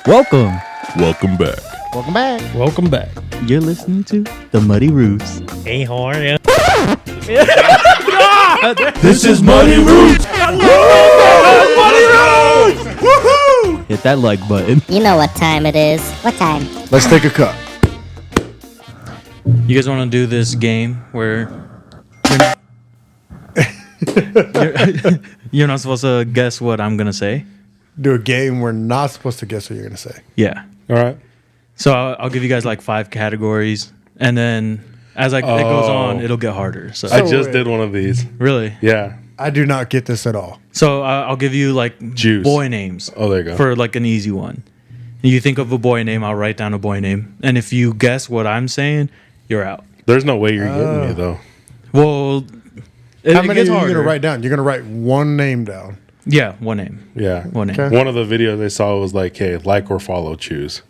Welcome. Welcome back. Welcome back. Welcome back. You're listening to The Muddy Roofs. Hey, horn. This is Muddy Roots. Hit that like button. You know what time it is. What time? Let's take a cup. You guys want to do this game where you're not supposed to guess what I'm going to say? Do a game we're not supposed to guess what you're going to say. Yeah. All right. So I'll give you guys like 5 categories, and then as it goes on, it'll get harder. So I just did one of these. really? Yeah. I do not get this at all. So I'll give you like Juice. boy names. Oh, there you go. For like an easy one. You think of a boy name, I'll write down a boy name, and if you guess what I'm saying, you're out. There's no way you're getting me, though. Well, How it many gets are you harder. going to write down? You're going to write one name down. Yeah, one name. Yeah. One name. Okay. One of the videos I saw was like, hey, like or follow, choose.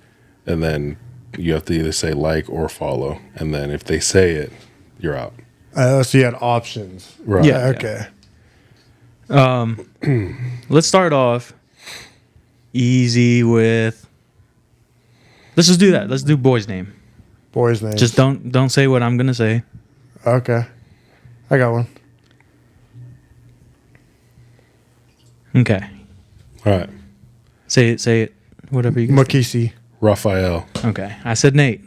And then you have to either say like or follow. And then if they say it, you're out. So you had options. Right. Yeah. Okay. Let's start off easy with. Let's just do that. Let's do boy's name. Boys' names. Just don't say what I'm gonna say. Okay. I got one. Okay. All right. Say it. Whatever you. Makisi. Raphael. Okay. I said Nate.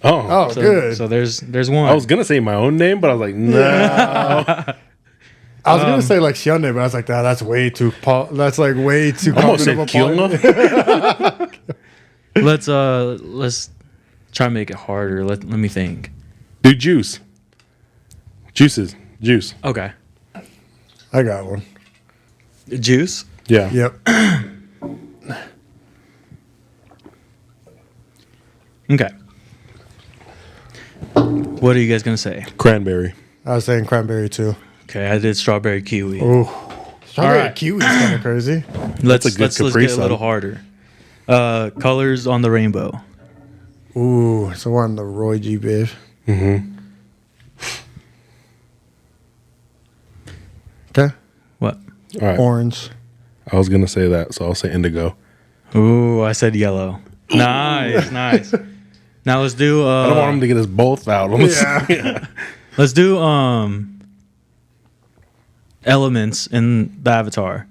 Oh. Oh, So, good. So there's one. I was going to say my own name, but I was like, no. I was going to say like Hyundai, but I was like, that's way too. That's like way too. I almost said common of a Kilna. Let's try and make it harder. Let me think. Do juice. Juices. Juice. Okay. I got one. Juice. Yeah. Yep. Okay. What are you guys gonna say? Cranberry. I was saying cranberry too. Okay, I did strawberry kiwi. Ooh. Strawberry right. kiwi is kind of crazy. Let's a good let's Capri get a Sun. little harder. Colors on the rainbow. Ooh. So we're on the Roy G. Biv. Mm-hmm. Okay. What? All right. Orange. I was going to say that, so I'll say indigo. Ooh, I said yellow. Nice, nice. Now let's do. I don't want him to get us both out. Yeah. Let's do elements in the Avatar.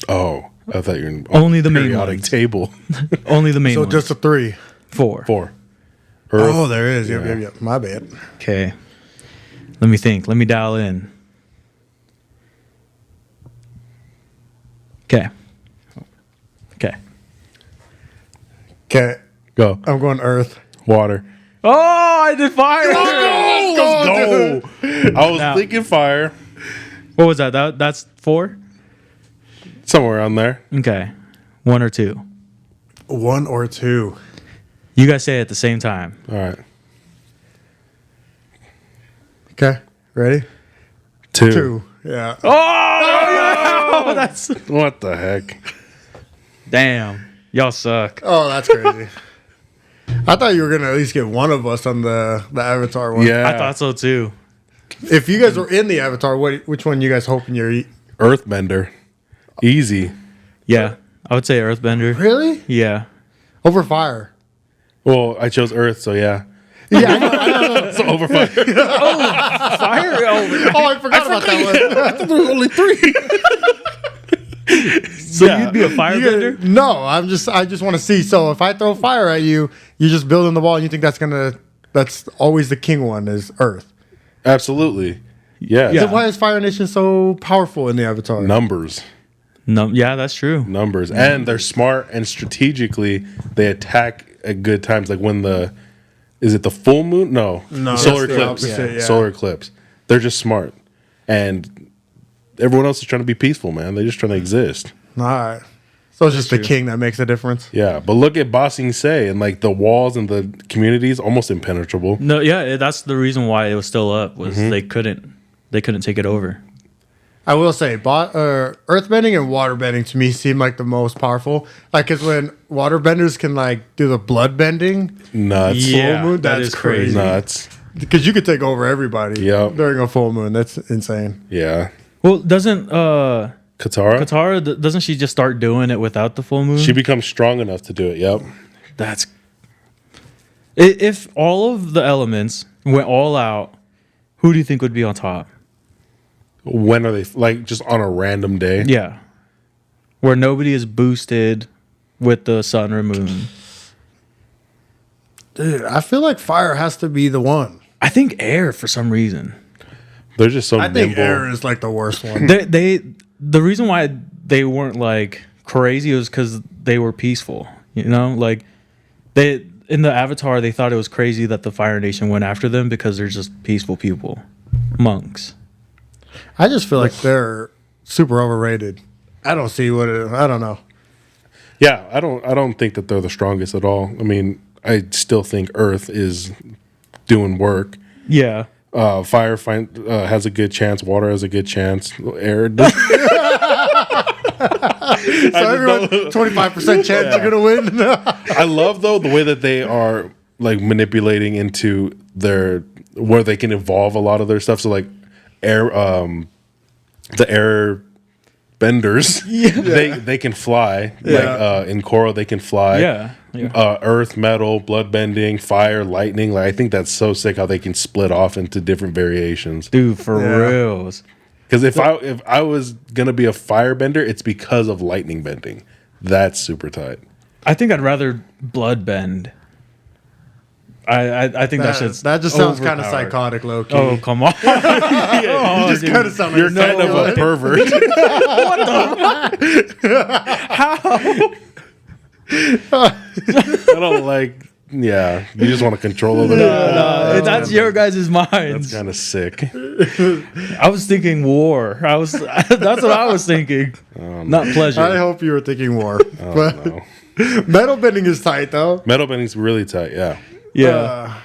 Oh, I thought you were in Only the main periodic ones. table. Only the main So ones. just a 3. 4. 4. Earth. Oh, there is. Yep, Yeah. yep. My bad. Okay. Let me think. Let me dial in. Okay. Okay. Okay. Go. I'm going Earth. Water. Oh, I did fire. Let's go. I was Now- thinking fire. What was that? That's 4? Somewhere on there. Okay. 1 or 2. 1 or 2. You guys say it at the same time. All right. Okay. Ready? 2. 2. Yeah. Oh, that's What the heck? damn. Y'all suck. Oh, that's crazy. I thought you were gonna at least get one of us on the Avatar one. Yeah. I thought so too. If you guys were in the Avatar, which one you guys hoping you're? Earthbender. Easy. Yeah, I would say Earthbender. Really? Yeah. Over fire? Well, I chose Earth, so yeah. Yeah. I know. So over fire. Fire. Oh, Oh, I forgot about that one. I thought there was only 3. so you'd be a firebender? No, I just want to see. So if I throw fire at you, you're just building the wall, and you think that's always the king one is Earth. Absolutely. Yeah. Yeah. Then why is Fire Nation so powerful in the Avatar? Numbers. No. Yeah, that's true. Numbers. And they're smart and strategically they attack at good times. Like when is it the full moon? No. No, Solar that's the eclipse. opposite, yeah. Solar eclipse. They're just smart. And everyone else is trying to be peaceful, man. They're just trying to exist. All right. So it's just the king that makes a difference. Yeah. But look at Ba Sing Se and like the walls and the communities almost impenetrable. No. Yeah, that's the reason why it was still up was they couldn't take it over. I will say, earthbending and waterbending to me seem like the most powerful. Like, cause when waterbenders can like do the blood bending, Nuts. Yeah, full moon, that that's is crazy. crazy. Nuts. Because you could take over everybody Yep. during a full moon. That's insane. Yeah. Well, doesn't Because Katara, doesn't she just start doing it without the full moon? She becomes strong enough to do it. Yep. That's if all of the elements went all out, who do you think would be on top? When are they like just on a random day? Yeah, where nobody is boosted with the sun or moon. Dude, I feel like fire has to be the one. I think air for some reason. They're just so I think nimble. air is like the worst one. The reason why they weren't like crazy was because they were peaceful. You know, like they in the Avatar they thought it was crazy that the Fire Nation went after them because they're just peaceful people, monks. I just feel like they're super overrated. I don't see what it. I don't know. Yeah, I don't think that they're the strongest at all. I mean, I still think Earth is doing work. Yeah. Fire has a good chance. Water has a good chance. Air. So everyone, 25% chance you're gonna win. I love though the way that they are like manipulating into their where they can evolve a lot of their stuff. So like air, the air benders, they can fly. Yeah. Like in Korra, they can fly. Yeah. Earth, metal, blood bending, fire, lightning. Like I think that's so sick how they can split off into different variations. Dude, for reals. Because if I was gonna be a firebender, it's because of lightning bending. That's super tight. I think I'd rather blood bend. I think that shit's That just sounds kind of overpowered. psychotic, low key. Oh, come on. You just kind of sound like You're kind of a pervert. I don't like. Yeah, you just want to control over that. That's your guys' minds. That's kind of sick. I was thinking war. That's what I was thinking. Not pleasure. I hope you were thinking war. But No. metal bending is tight though. Metal bending's really tight. Yeah. yeah.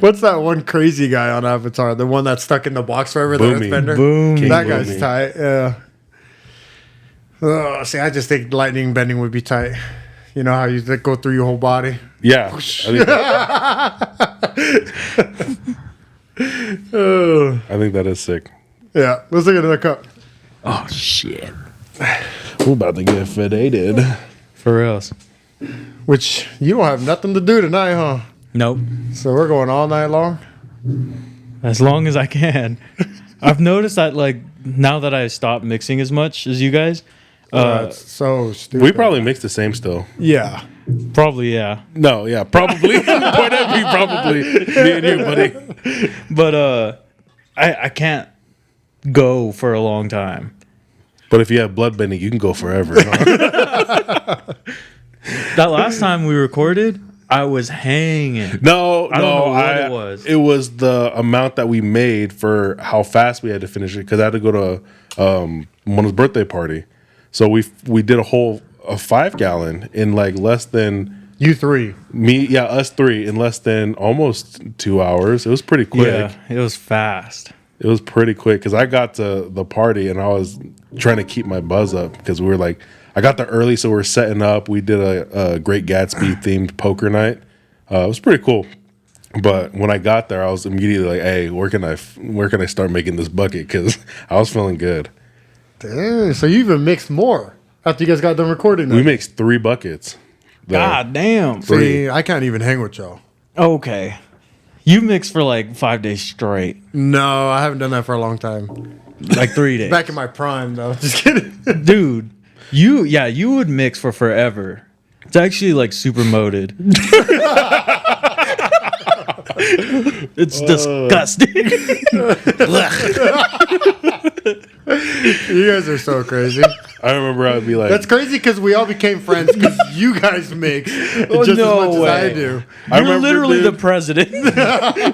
What's that one crazy guy on Avatar? The one that's stuck in the box forever, the Boomy. earthbender? Boom. King That guy's Boomy. tight, yeah. See, I just think lightning bending would be tight. You know how you go through your whole body? Yeah. I think that is sick. Yeah. Let's look at another cup. Oh shit. We're about to get fadated. For reals. Which you don't have nothing to do tonight, huh? Nope. So we're going all night long? As long as I can. I've noticed that like now that I stopped mixing as much as you guys. That's so stupid. We probably mix the same still. Yeah. Probably yeah. No, yeah, probably. Point at me, probably. Me and you, buddy. But I can't go for a long time. But if you have blood bending, you can go forever. Huh? That last time we recorded, I was hanging. No, I don't know what it was. It was the amount that we made for how fast we had to finish it because I had to go to Mona's birthday party. So we did a 5 gallon in like less than You three. us three in less than almost 2 hours. It was pretty quick. Yeah, it was fast. It was pretty quick because I got to the party and I was trying to keep my buzz up because we were like, I got there early, so we are setting up. We did a Great Gatsby themed poker night. It was pretty cool. But when I got there, I was immediately like, "Hey, where can I start making this bucket?" Because I was feeling good. Dang, so you even mixed more after you guys got done recording that. We mixed 3 buckets. there. God damn. See, I can't even hang with y'all. Okay. You mixed for like 5 days straight. No, I haven't done that for a long time. Like 3 days. Back in my prime, though. Just kidding. Dude, you would mix for forever. It's actually like super moded. It's disgusting. You guys are so crazy. I remember I would be like, That's crazy because we all became friends because you guys mix just no as much way. as I do. I You're remember, literally dude, the president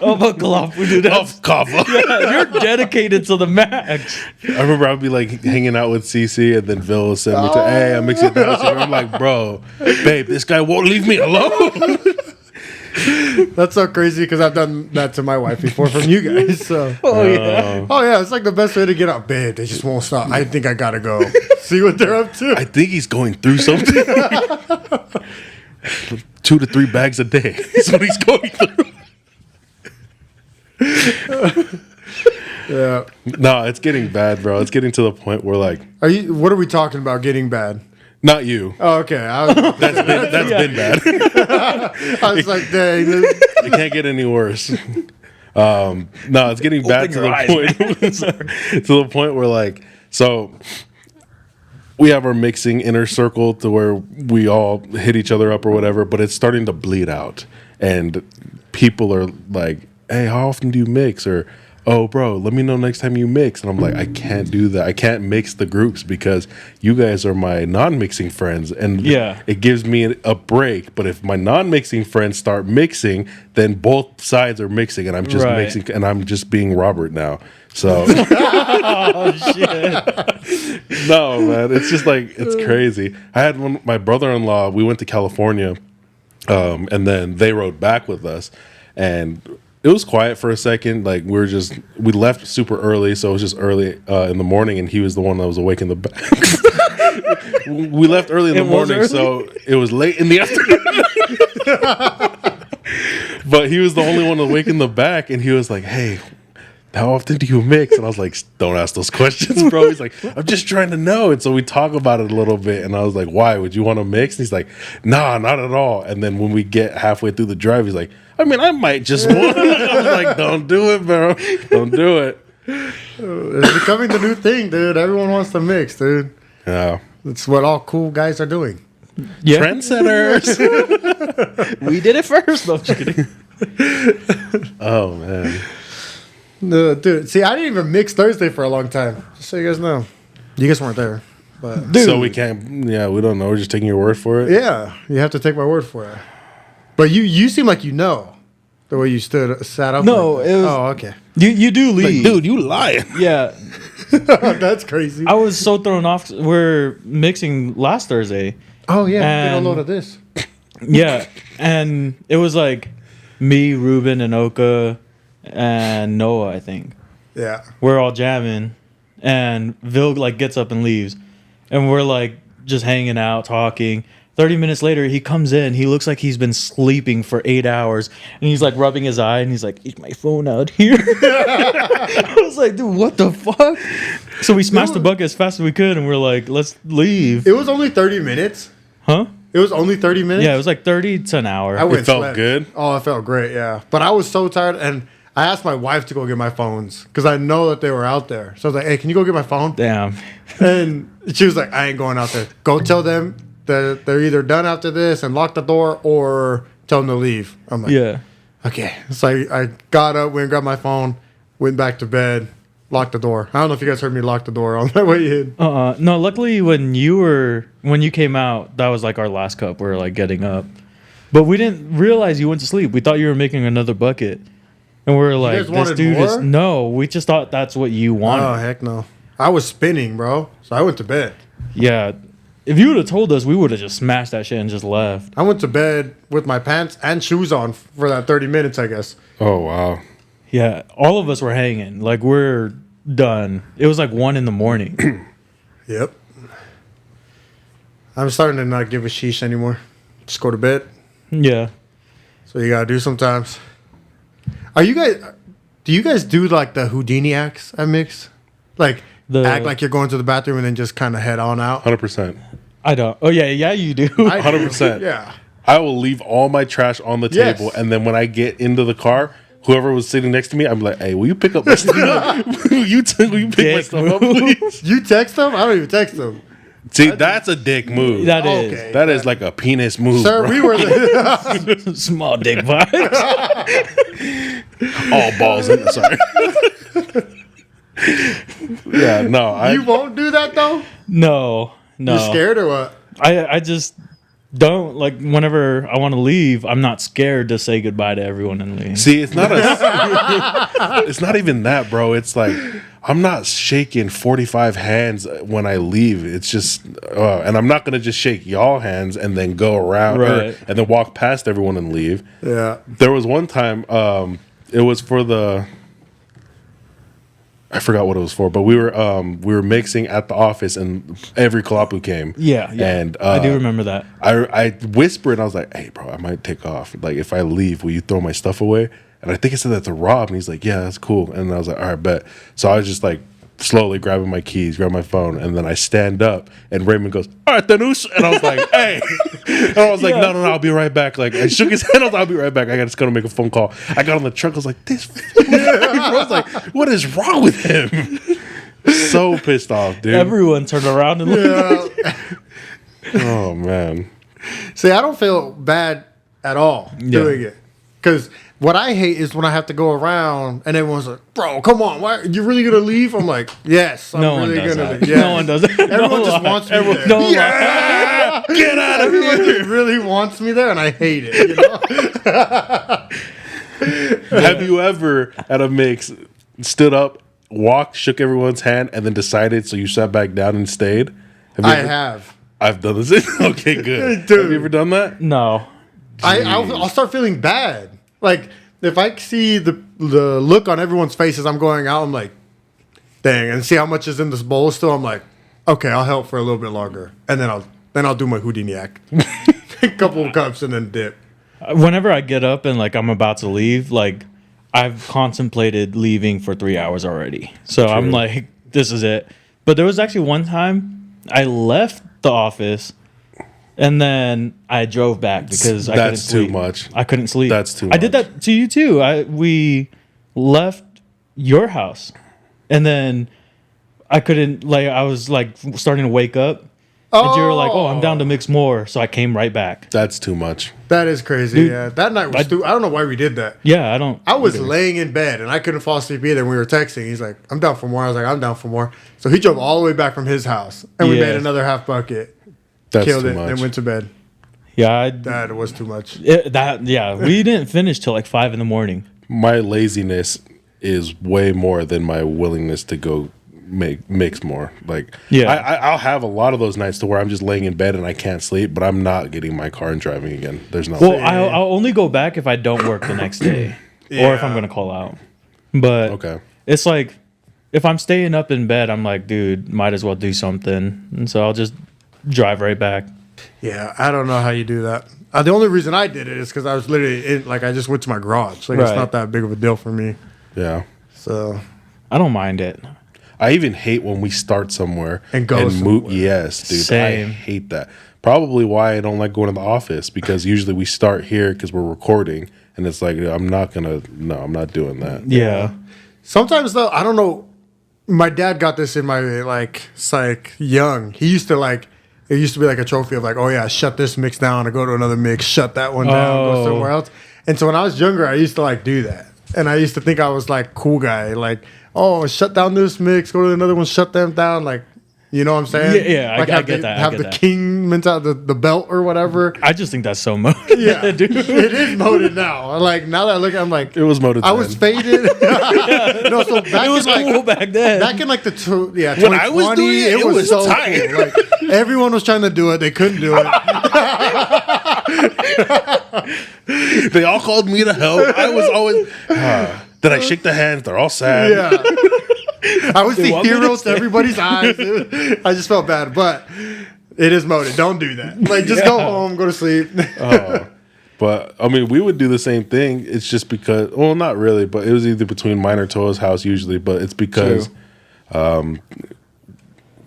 of a club. Dude, of Kava. you're dedicated to the max. I remember I'd be like hanging out with CC and then Phil would send me to, hey, I'm mixing that shit. I'm like, bro, babe, this guy won't leave me alone. That's so crazy because I've done that to my wife before from you guys. So. Oh yeah. Oh yeah, it's like the best way to get out. Babe, they just won't stop. I think I gotta go. See what they're up to. I think he's going through something. 2 to 3 bags a day is what he's going through. Yeah. No, it's getting bad, bro. It's getting to the point where like, What are we talking about getting bad? not you. Oh, okay. That's been bad. I was like, dang. This, It can't get any worse. No, it's getting bad to your the eyes, point to the point where like, so we have our mixing inner circle to where we all hit each other up or whatever, but it's starting to bleed out, and people are like, "Hey, how often do you mix?" Or, "Oh, bro, let me know next time you mix." And I'm like, I can't do that. I can't mix the groups because you guys are my non-mixing friends, and Yeah. it gives me a break. But if my non-mixing friends start mixing, then both sides are mixing, and I'm just Right. mixing, and I'm just being Robert now. So Oh shit! no, man, it's just like it's crazy. I had my brother-in-law. We went to California, and then they rode back with us, and it was quiet for a second. Like we left super early, so it was just early in the morning, and he was the one that was awake in the back. We left early in the It was morning, early? so it was late in the afternoon. But he was the only one awake in the back, and he was like, "Hey, how often do you mix?" And I was like, "Don't ask those questions, bro." He's like, "I'm just trying to know." And so we talk about it a little bit, and I was like, "Why? Would you want to mix?" And he's like, "Nah, not at all." And then when we get halfway through the drive, he's like, "I mean, I might just want." I was like, "Don't do it, bro. Don't do it." it's becoming the new thing, dude. Everyone wants to mix, dude. Yeah, It's what all cool guys are doing. Yeah, trendsetters. we did it first. No, I'm just kidding. Oh man, No, dude, see, I didn't even mix Thursday for a long time. Just so you guys know. You guys weren't there. But so we can't. Yeah, we don't know. We're just taking your word for it. yeah, you have to take my word for it. But you seem like you know the way you sat up. No, like that. it was- Oh, okay. You do leave, Dude, you lying. Yeah, That's crazy. I was so thrown off. 'Cause we're mixing last Thursday. Oh yeah, get a And- load of this. Yeah, and it was like me, Ruben, and Oka, and Noah. I think Yeah. we're all jamming, and Vil like gets up and leaves, and we're like just hanging out, talking. 30 minutes later, he comes in. He looks like he's been sleeping for 8 hours, and he's like rubbing his eye, and he's like, "Is my phone out here?" I was like, "Dude, what the fuck?" So we smashed the bucket as fast as we could, and we're like, "Let's leave." It was only 30 minutes. Huh? It was only 30 minutes. Yeah, it was like 30 to an hour. I went and felt slept. good? Oh, it felt great. Yeah, but I was so tired, and I asked my wife to go get my phones because I know that they were out there. So I was like, "Hey, can you go get my phone?" Damn. And she was like, "I ain't going out there. Go tell them that they're either done after this and lock the door, or tell them to leave." I'm like, Yeah. okay. So I got up, went and grabbed my phone, went back to bed, locked the door. I don't know if you guys heard me lock the door on my way in. No, luckily when you came out, that was like our last cup. We were like getting up. But we didn't realize you went to sleep. We thought you were making another bucket. And we were like, guys this wanted dude is more? no, we just thought that's what you wanted. Oh heck no! I was spinning, bro. So I went to bed. Yeah. If you would have told us, we would have just smashed that shit and just left. I went to bed with my pants and shoes on for that 30 minutes, I guess. Oh wow. Yeah. All of us were hanging. Like we're done. It was like 1 a.m. Yep. I'm starting to not give a sheesh anymore. Just go to bed. Yeah. So you gotta do sometimes. Are you guys? Do you guys do like the Houdini acts at mix? Like The- act like you're going to the bathroom and then just kind of head on out. 100%. I don't. Oh yeah, you do. I do. 100%. Yeah. I will leave all my trash on the Yes. table, and then when I get into the car, whoever was sitting next to me, I'm like, "Hey, will you pick up my stuff? will you pick my Dick stuff up, move. please?" You text them? I don't even text them. See, that's a dick move. That is Okay. That is like a penis move, Sir, bro. we were the, small dick vibes. All balls in. Sorry. Yeah, no, You won't do that though? No. You scared or what? I just don't like whenever I want to leave, I'm not scared to say goodbye to everyone and leave. See, it's not it's not even that, bro. It's like I'm not shaking 45 hands when I leave. It's just, and I'm not gonna just shake y'all hands and then go around Right. and then walk past everyone and leave. Yeah. There was one time, it was for the, I forgot what it was for, but we were mixing at the office and every Kalapu came. Yeah. And I do remember that. I whispered and I was like, "Hey, bro, I might take off. Like, if I leave, will you throw my stuff away?" And I think I said that to Rob, and he's like, yeah, that's cool. And I was like, all right, bet. So I was just like slowly grabbing my keys, grab my phone, and then I stand up, and Raymond goes, all right, Thanos. And I was like, hey. And I was like, no, I'll be right back. Like, I shook his hand, I was like, I'll be right back. I just got to make a phone call. I got on the truck, I was like, I was like, what is wrong with him? So pissed off, dude. Everyone turned around and looked. Yeah. Oh, man. See, I don't feel bad at all doing it. Because what I hate is when I have to go around and everyone's like, bro, come on. Why, you really going to leave? I'm like, yes. I'm No one really does gonna that. leave. Yes. No one does that. Everyone No just lie. wants me there. Don't lie. Yeah! Get out of Everyone here. just really wants me there, and I hate it. You know? Have you ever at a mix stood up, walked, shook everyone's hand, and then decided so you sat back down and stayed? You I ever- have. I've done this. Okay, good. Dude. Have you ever done that? No. I'll start feeling bad. Like, if I see the look on everyone's faces, I'm going out, I'm like, dang, and see how much is in this bowl still, I'm like, okay, I'll help for a little bit longer. And then I'll do my Houdini act. A couple of cups and then dip. Whenever I get up and like I'm about to leave, like I've contemplated leaving for 3 hours already. So I'm like, this is it. But there was actually one time I left the office and then I drove back because I couldn't That's too sleep. much. I couldn't sleep. That's too I did much. that to you too. We left your house and then I couldn't, like, I was like starting to wake up. And you were like, oh, I'm down to mix more. So I came right back. That's too much. That is crazy. Dude, Yeah, that night was stupid. I don't know why we did that. Yeah, I don't. I was laying in bed and I couldn't fall asleep either. And we were texting. He's like, I'm down for more. I was like, I'm down for more. So he drove all the way back from his house and we Yeah. made another half bucket, That's killed too it, much. and went to bed. Yeah, That was too much. we didn't finish till like 5 a.m. My laziness is way more than my willingness to go mix more. Like, Yeah. I'll have a lot of those nights to where I'm just laying in bed and I can't sleep, but I'm not getting my car and driving again. There's no Well, way. I'll only go back if I don't work the next day or if I'm Yeah. going to call out. But Okay. it's like, if I'm staying up in bed, I'm like, dude, might as well do something. And so I'll just drive right back. Yeah, I don't know how you do that. The only reason I did it is because I was literally I just went to my garage. Like, it's Right. not that big of a deal for me. Yeah. So, I don't mind it. I even hate when we start somewhere And go move. somewhere. Yes, dude. I Same. hate that. Probably why I don't like going to the office, because usually we start here because we're recording, and it's like I'm not doing that. Yeah. sometimes though, I don't know. My dad got this in my psych young. He used to it used to be like a trophy of like, oh yeah, shut this mix down or go to another mix, shut that one down, go Oh. somewhere else. And so when I was younger, I used to do that. And I used to think I was like cool guy, like, oh, shut down this mix, go to another one, shut them down, like, you know what I'm saying? Yeah, I have get that, I Have get the that. king mentality, the belt or whatever. I just think that's so motivated, Yeah, dude. it is moded now. Like now that I look, I'm like, It was motivated. I was faded. No, so back It was in cool back then. back in the When I was 2020, doing it, it was so tight. cool. Like everyone was trying to do it, they couldn't do it. They all called me to help. I was always. Did I shake the hands? They're all sad. Yeah. I was the want me to hero to stay? everybody's eyes. I just felt bad, but it is moded. Don't do that. Like, just go home, go to sleep. But I mean, we would do the same thing. It's just because, well, not really, but it was either between mine or Toa's house usually. But it's because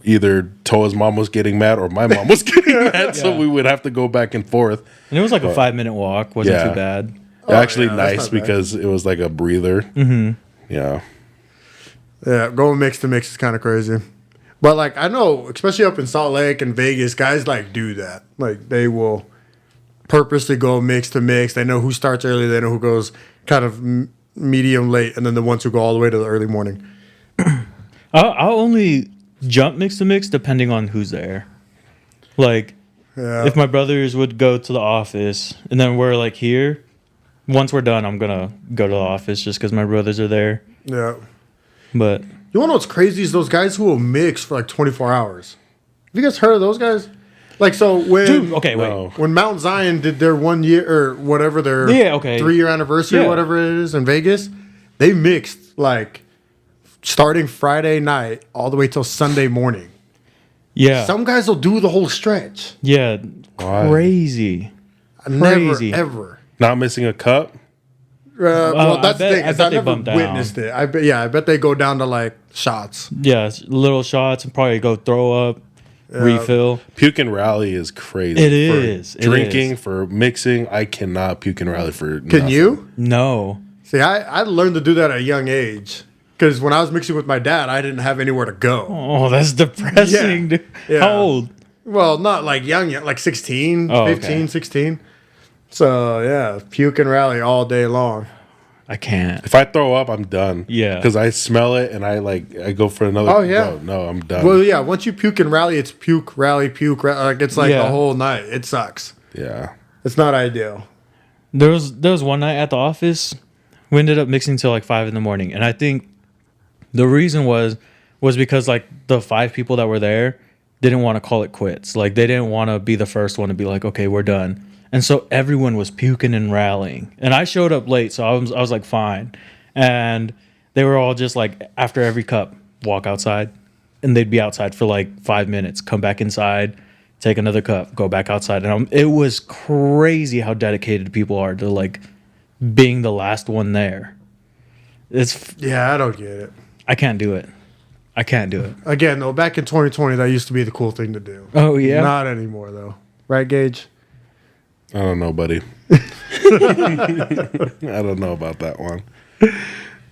either Toa's mom was getting mad or my mom was getting mad, so we would have to go back and forth. And it was like a 5-minute walk. Wasn't Yeah. too bad. Actually, yeah, that's nice not bad. because it was like a breather. Mm-hmm. Yeah. Yeah, going mix to mix is kind of crazy. But like I know, especially up in Salt Lake and Vegas, guys do that. Like they will purposely go mix to mix. They know who starts early, they know who goes kind of medium late, and then the ones who go all the way to the early morning. I'll only jump mix to mix depending on who's there. Like, Yeah. if my brothers would go to the office and then we're like here, once we're done, I'm gonna go to the office just because my brothers are there. Yeah. But You want to know what's crazy is those guys who will mix for like 24 hours. Have you guys heard of those guys? Like, so when dude, okay, No. wait. when Mount Zion did their 1 year or whatever their Yeah, okay. 3-year anniversary or Yeah. whatever it is in Vegas, they mixed like starting Friday night all the way till Sunday morning. Yeah, Some guys will do the whole stretch. yeah, Why? crazy. Never Crazy. ever. Not missing a cup. Well, I that's the bet- thing. I Is bet I they never bump down. witnessed it. I bet they go down to like shots. Yeah, little shots and probably go throw up, refill. Puke and rally is crazy. It For is. It drinking, is. for mixing, I cannot puke and rally for. Can you? No. See, I learned to do that at a young age. Because when I was mixing with my dad, I didn't have anywhere to go. Oh, that's depressing. Yeah. Dude. Yeah. How old? Well, not like young, like 16, Oh, 15, okay. 16. So, yeah, puke and rally all day long. I can't. If I throw up, I'm done. Yeah. Because I smell it and I go for another. Oh, yeah. No, I'm done. Well, yeah, once you puke and rally, it's puke, rally, puke. Like, it's like Yeah. the whole night. It sucks. yeah. It's not ideal. There was one night at the office. We ended up mixing till like 5 a.m, and I think the reason was because like the 5 people that were there didn't want to call it quits. Like they didn't want to be the first one to be like, okay, we're done. And so everyone was puking and rallying, and I showed up late, so I was like fine. And they were all just like after every cup, walk outside, and they'd be outside for like 5 minutes, come back inside, take another cup, go back outside. And it was crazy how dedicated people are to like being the last one there. Yeah, I don't get it. I can't do it. I can't do it. Again, though, back in 2020, that used to be the cool thing to do. Oh yeah. Not anymore, though. Right, Gage? I don't know, buddy. I don't know about that one.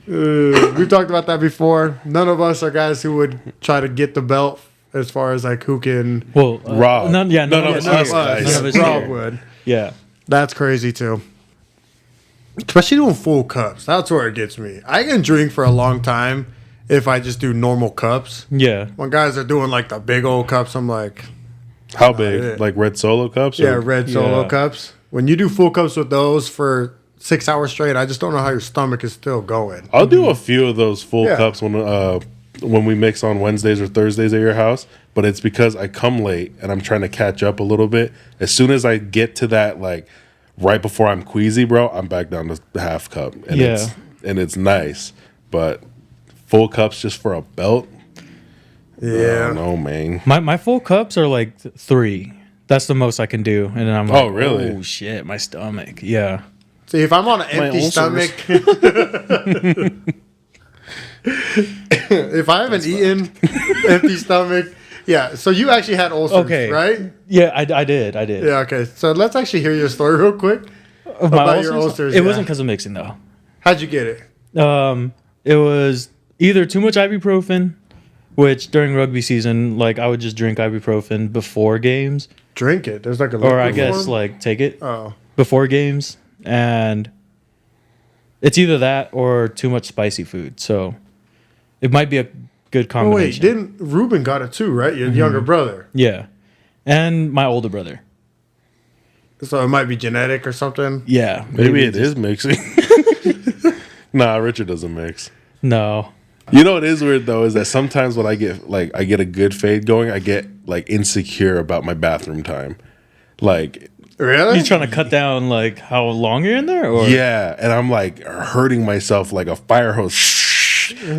We've talked about that before. None of us are guys who would try to get the belt as far as like who can. Well, Rob. None of us us here. guys. None of us Rob here. would. Yeah. That's crazy too. Especially doing full cups. That's where it gets me. I can drink for a long time if I just do normal cups. Yeah. When guys are doing like the big old cups, I'm like, How big? it. Like red solo cups? yeah, or- red solo Yeah. cups. When you do full cups with those for 6 hours straight, I just don't know how your stomach is still going. I'll do a few of those full Yeah. cups when we mix on Wednesdays or Thursdays at your house, but it's because I come late and I'm trying to catch up a little bit. As soon as I get to that, like right before I'm queasy, bro, I'm back down to the half cup, and Yeah. it's nice. But full cups just for a belt, I Yeah. don't know, man. My full cups are like 3. That's the most I can do, and then I'm like, Oh, really? Oh shit, my stomach. Yeah. See, if I'm on an empty ulcers. stomach, if I haven't eaten, empty stomach, yeah. So you actually had ulcers, Okay. right? Yeah, I did. Yeah. Okay. So let's actually hear your story real quick. Of my About your ulcers, It yeah. wasn't because of mixing though. How'd you get it? It was either too much ibuprofen, which during rugby season, like I would just drink ibuprofen before games, Drink it. There's like a or I liquid guess form? like take it Oh. before games, and it's either that or too much spicy food. So it might be a good Oh wait, combination. didn't Ruben got it too, right? Your younger brother. Yeah, and my older brother. So it might be genetic or something. Yeah, Maybe it is mixing. Nah, Richard doesn't mix. No. You know what is weird though is that sometimes when I get a good fade going, I get like insecure about my bathroom time. Like Really? You trying to cut down like how long you're in there, or yeah, and I'm like hurting myself like a fire hose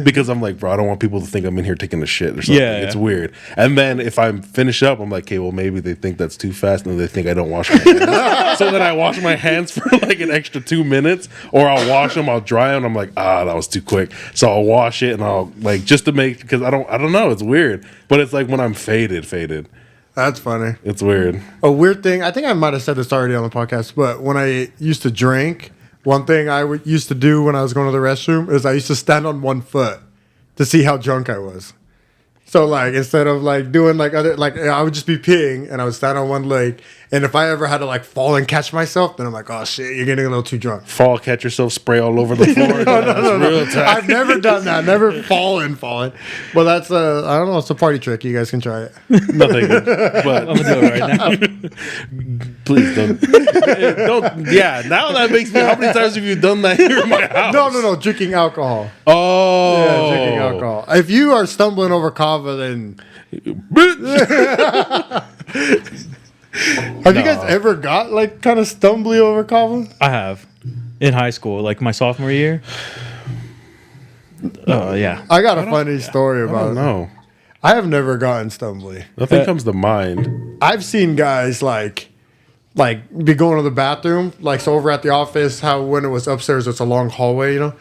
because I'm like, bro, I don't want people to think I'm in here taking a shit or something. Yeah. It's weird. And then if I finish up, I'm like, okay, well maybe they think that's too fast and they think I don't wash my hands. So then I wash my hands for like an extra 2 minutes, or I'll wash them, I'll dry them. I'm like, that was too quick. So I'll wash it and I'll like just to make because I don't know. It's weird, but it's like when I'm faded. That's funny. It's weird. A weird thing. I think I might have said this already on the podcast, but when I used to drink, one thing I used to do when I was going to the restroom is I used to stand on one foot to see how drunk I was. So like instead of like doing like other like I would just be peeing and I would stand on one leg, and if I ever had to like fall and catch myself, then I'm like, oh shit, you're getting a little too drunk. Fall, catch yourself, spray all over the floor. That's real tight. I've never done that. Never fallen. But that's I don't know. It's a party trick. You guys can try it. Nothing. But I'm gonna do it right now. please don't. Yeah, now that makes me. How many times have you done that here in my house? No. Drinking alcohol. Oh, Yeah, drinking alcohol. If you are stumbling over kava, then have you guys ever got like kind of stumbly over kava? I have in high school, like my sophomore year. Oh yeah. I got a funny story about it. No, I have never gotten stumbly. nothing comes to mind. I've seen guys like like be going to the bathroom, like so over at the office, how when it was upstairs, it's a long hallway, you know.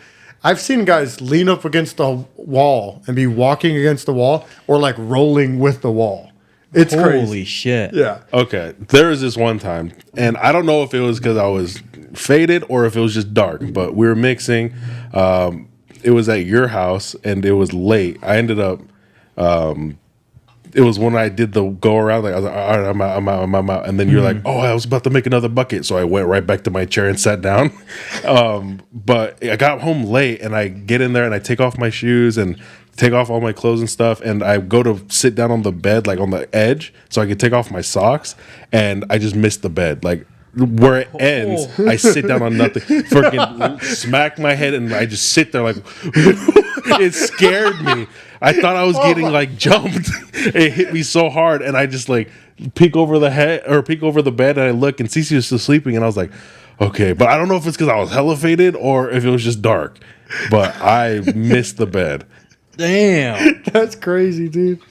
I've seen guys lean up against the wall and be walking against the wall or like rolling with the wall. It's Holy crazy. shit. Yeah. Okay, there was this one time, and I don't know if it was because I was faded or if it was just dark, but we were mixing. It was at your house, and it was late. I ended up. It was when I did the go around. Like I was like, all right, I'm out. And then you're like, oh, I was about to make another bucket, so I went right back to my chair and sat down. But I got home late, and I get in there and I take off my shoes and take off all my clothes and stuff, and I go to sit down on the bed, like on the edge, so I could take off my socks, and I just missed the bed, like. Where it ends, I sit down on nothing, freaking smack my head, and I just sit there like it scared me. I thought I was getting like jumped. It hit me so hard, and I just like peek over the head or peek over the bed, and I look, and Cece was still sleeping, and I was like, okay, but I don't know if it's because I was hella faded or if it was just dark, but I missed the bed. Damn. That's crazy, dude.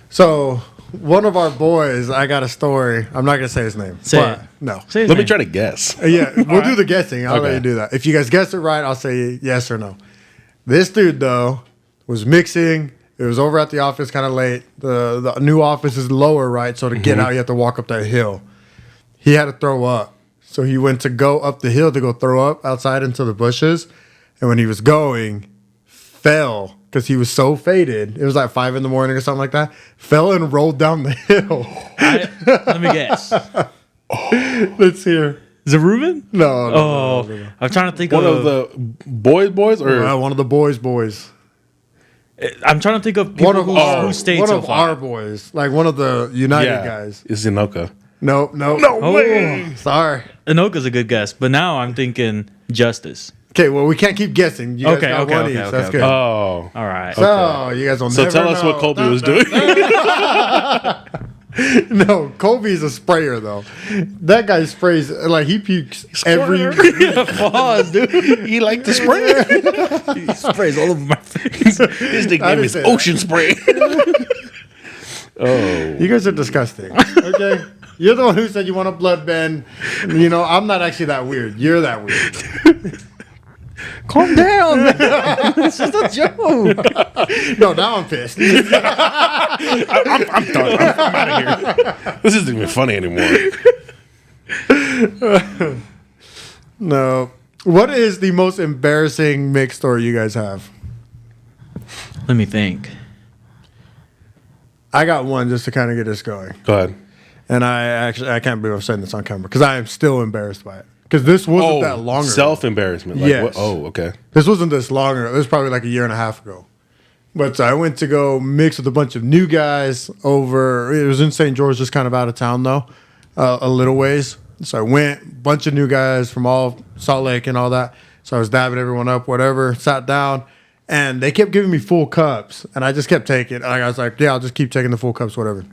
So one of our boys, I got a story. I'm not gonna say his name. Say but it. No. Say his Let me name. try to guess. Yeah, we'll do the guessing. I'll let Okay. you do that. If you guys guess it right, I'll say yes or no. This dude though was mixing. It was over at the office kind of late. The new office is lower, right? So to get out, you have to walk up that hill. He had to throw up. So he went to go up the hill to go throw up outside into the bushes. And when he was going, fell because he was so faded. It was like 5 a.m. or something like that. Fell and rolled down the hill. Let me guess. Let's hear. Is it Ruben? No. Oh, I'm trying to think One of the boys, or One of the boys. I'm trying to think of people who stayed one so of far. our boys, like one of the United guys. it's Inoka. No. Oh, Sorry. Anoka's a good guess, but now I'm thinking Justice. Okay, well we can't keep guessing. You guys Okay, got okay, one okay, each. okay, That's okay. good. Oh, All right. So you guys will so never tell us know. what Colby was doing. No, Colby's a sprayer though. That guy sprays like he pukes every. Pause, dude. He liked to spray. He sprays all over my face. His I nickname didn't is say that. Ocean Spray. Oh, You guys are disgusting. Okay, you're the one who said you want a blood bend. You know I'm not actually that weird. You're that weird. Calm down, man. It's just a joke. No, now I'm pissed. I'm done. I'm out of here. This isn't even funny anymore. No. What is the most embarrassing mix story you guys have? Let me think. I got one just to kind of get us going. Go ahead. And I can't believe I'm saying this on camera because I am still embarrassed by it. Because this wasn't that long ago. self-embarrassment. Like, Yes. what? Oh, okay. This wasn't this long ago. This was probably like a year and a half ago. But I went to go mix with a bunch of new guys over. It was in St. George, just kind of out of town though, a little ways. So I went, bunch of new guys from all Salt Lake and all that. So I was dabbing everyone up, whatever. Sat down, and they kept giving me full cups, and I just kept taking. Like I was like, yeah, I'll just keep taking the full cups, whatever.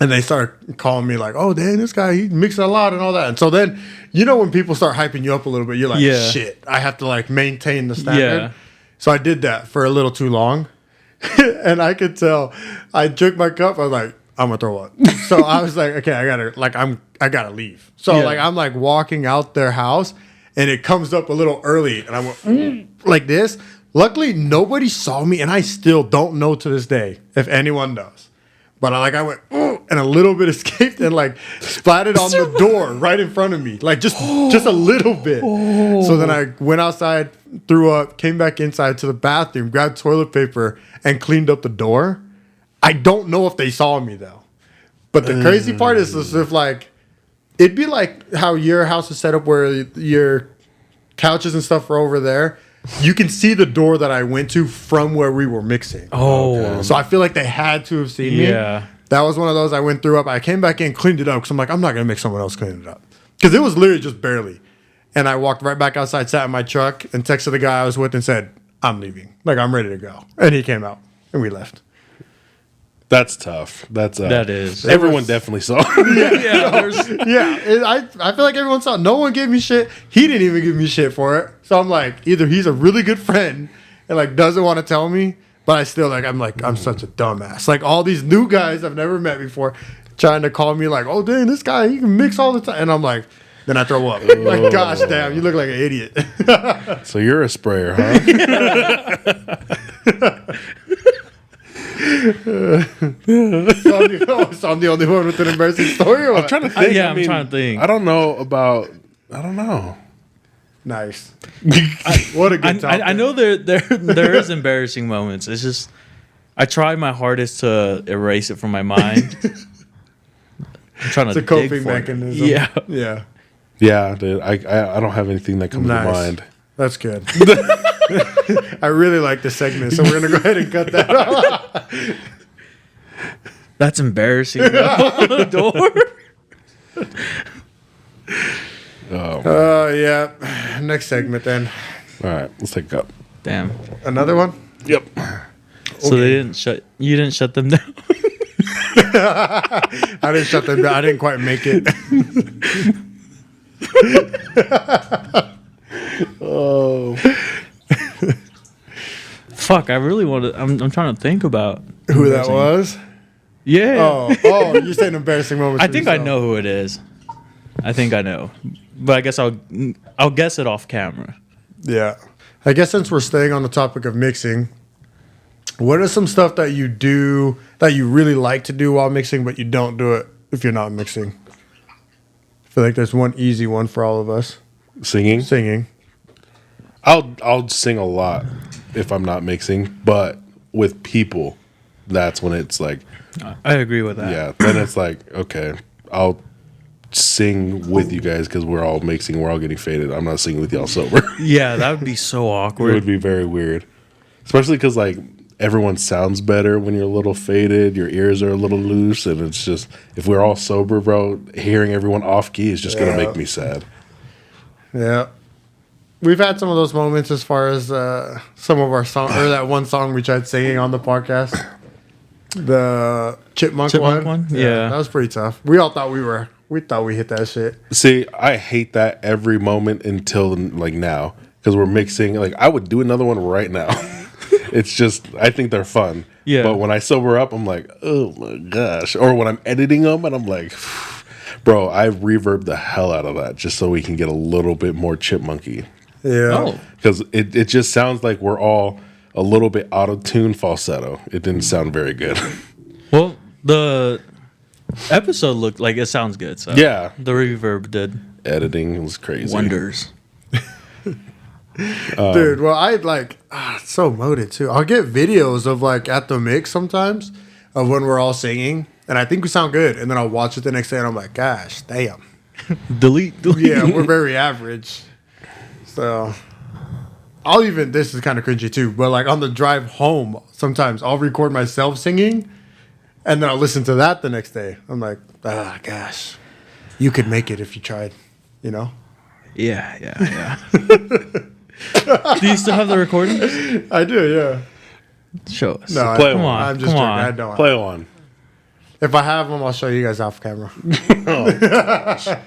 And they started calling me like, oh, dang, this guy, he mixing a lot and all that. And so then, you know, when people start hyping you up a little bit, you're like, Yeah. shit, I have to like maintain the standard. Yeah. So I did that for a little too long. And I could tell I took my cup. I was like, I'm gonna throw up. So I was like, okay, I gotta leave. So Yeah. like I'm like walking out their house and it comes up a little early and I went like this. Luckily nobody saw me and I still don't know to this day if anyone does. But I went and a little bit escaped and like splatted on the door right in front of me. Like just a little bit. So then I went outside, threw up, came back inside to the bathroom, grabbed toilet paper and cleaned up the door. I don't know if they saw me though. But the crazy part is this, if like it'd be like how your house is set up where your couches and stuff are over there. You can see the door that I went to from where we were mixing. Oh, So I feel like they had to have seen me. Yeah. That was one of those I went through up. I came back in, cleaned it up because I'm like, I'm not going to make someone else clean it up. Because it was literally just barely. And I walked right back outside, sat in my truck, and texted the guy I was with and said, I'm leaving. Like, I'm ready to go. And he came out, and we left. That's tough. that is. Everyone definitely saw. Yeah, there's, Yeah, I feel like everyone saw. No one gave me shit. He didn't even give me shit for it. So I'm like, either he's a really good friend and like doesn't want to tell me, but I still I'm such a dumbass. Like all these new guys I've never met before, trying to call me like, oh, dang, this guy, he can mix all the time. And I'm like, then I throw up. Like, gosh, damn, you look like an idiot. So you're a sprayer, huh? So I'm the only one with an embarrassing story. Or what? I'm trying to think. yeah, I'm trying to think. I don't know about. I don't know. Nice. What a good time. I know there is embarrassing moments. It's just I try my hardest to erase it from my mind. I'm trying It's to a coping dig for it. mechanism. Yeah. Yeah. Yeah, dude. I don't have anything that comes Nice. to mind. That's good. I really like this segment, so we're gonna go ahead and cut that out. That's embarrassing. The door. Yeah. Next segment then. All right, let's take a cup. Damn. Another one? Yep. So they didn't shut. You didn't shut them down. I didn't shut them down. I didn't quite make it. Oh. Fuck. I really want to. I'm trying to think about Who that was? Yeah. Oh, you're saying embarrassing moments. I for think I yourself. know who it is. I think I know, but I guess I'll guess it off camera. Yeah. I guess since we're staying on the topic of mixing, what are some stuff that you do that you really like to do while mixing, but you don't do it if you're not mixing? I feel like there's one easy one for all of us. Singing. Singing. I'll sing a lot if I'm not mixing, but with people, that's when it's like, I agree with that. yeah. Then it's like, okay, I'll sing with you guys because we're all mixing, we're all getting faded. I'm not singing with y'all sober. Yeah, that would be so It awkward. would be very weird, especially because like everyone sounds better when you're a little faded. Your ears are a little loose, and it's just if we're all sober, bro, hearing everyone off key is just gonna make me sad. Yeah. We've had some of those moments as far as some of our song or that one song we tried singing on the podcast. The Chipmunk one? Yeah. That was pretty tough. We all thought we thought we hit that shit. See, I hate that every moment until like now because we're mixing. Like I would do another one right now. It's just I think they're fun. Yeah. But when I sober up, I'm like, oh my gosh. Or when I'm editing them, and I'm like, bro, I reverb the hell out of that just so we can get a little bit more chipmunky. Yeah. Oh, Because it just sounds like we're all a little bit out of tune falsetto. It didn't sound very good. well, the episode looked like it sounds good. So Yeah. the reverb did Editing was crazy. wonders. Dude, well, I like it's so moted too. I'll get videos of like at the mix sometimes of when we're all singing, and I think we sound good, and then I'll watch it the next day, and I'm like, gosh, damn. Delete. Yeah, we're very average. So I'll even this is kind of cringy too, but like on the drive home, sometimes I'll record myself singing, and then I'll listen to that the next day. I'm like, gosh, you could make it if you tried, you know. Yeah. Do you still have the recordings? I do, yeah. Show us. No, Play come one. on. I'm just come joking. on. I don't. Play one. If I have them, I'll show you guys off camera. Oh,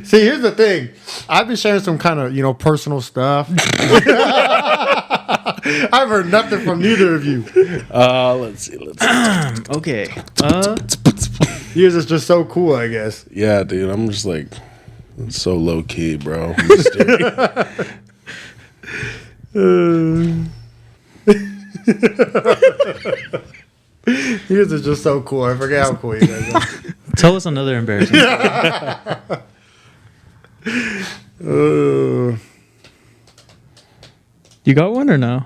See, here's the thing. I've been sharing some kind of, personal stuff. I've heard nothing from neither of you. let's see. Okay. Yours is just so cool, I guess. Yeah, dude. I'm just like so low key, bro. Mysterious. Yours is just so cool. I forget how cool you guys are. Tell us another embarrassing. You got one or no?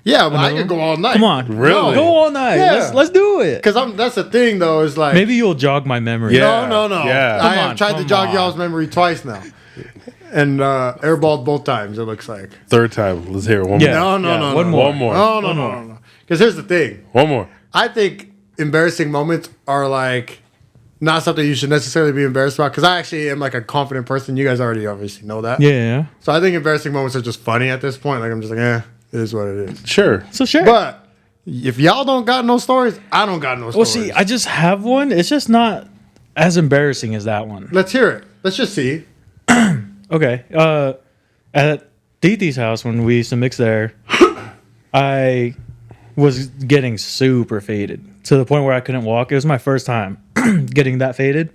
Yeah, but I could go all night. Come on. Really? Go all night. Yeah. Let's do it. Because that's the thing, though, is like... Maybe you'll jog my memory. Yeah. No. Yeah. I Come have on, tried to come jog on. y'all's memory twice now. And airballed both times, it looks like. Third time. Let's hear it. One Yeah. more. No. one more. One more. No. Because here's the thing. One more. I think embarrassing moments are like not something you should necessarily be embarrassed about because I actually am like a confident person. You guys already obviously know that. Yeah. So I think embarrassing moments are just funny at this point. Like I'm just like, it is what it is. Sure. So sure. But if y'all don't got no stories, I don't got no Well, stories. see, I just have one. It's just not as embarrassing as that one. Let's hear it. Let's just see. Okay. At Titi's house when we used to mix there, I was getting super faded to the point where I couldn't walk. It was my first time getting that faded.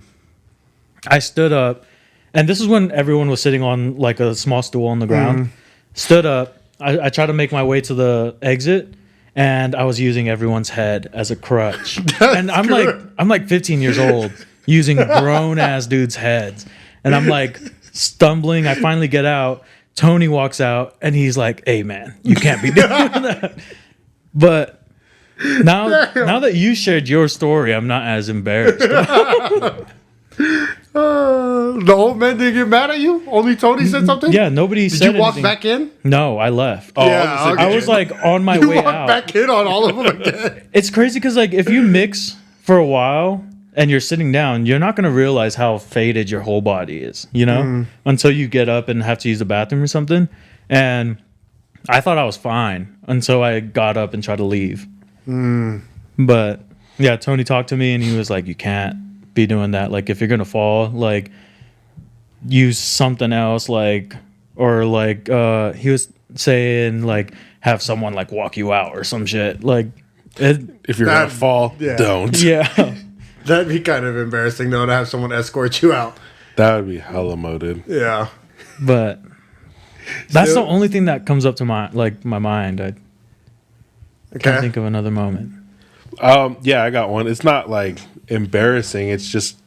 I stood up, and this is when everyone was sitting on like a small stool on the ground. Stood up. I tried to make my way to the exit, and I was using everyone's head as a crutch. And I'm like 15 years old using grown ass dudes' heads, and I'm like stumbling. I finally get out. Tony walks out, and he's like, "Hey man, you can't be doing that." But now that you shared your story, I'm not as embarrassed. The old man didn't get mad at you? Only Tony said something? Yeah, nobody Did said you walk anything. back in? No, I left. Oh, Yeah, okay. I was like on my You way walked out. back in on all of them again. It's crazy because like if you mix for a while and you're sitting down, you're not gonna realize how faded your whole body is, you know, until you get up and have to use the bathroom or something. And I thought I was fine until I got up and tried to leave. But yeah, Tony talked to me and he was like, "You can't be doing that. Like if you're gonna fall, like use something else, like or like he was saying like have someone like walk you out or some shit like it, If you're gonna That- fall, yeah. don't. yeah." That'd be kind of embarrassing, though, to have someone escort you out. That would be hella moted. Yeah. But that's Still- the only thing that comes up to my mind. I can't Okay. think of another moment. Yeah, I got one. It's not like embarrassing. It's just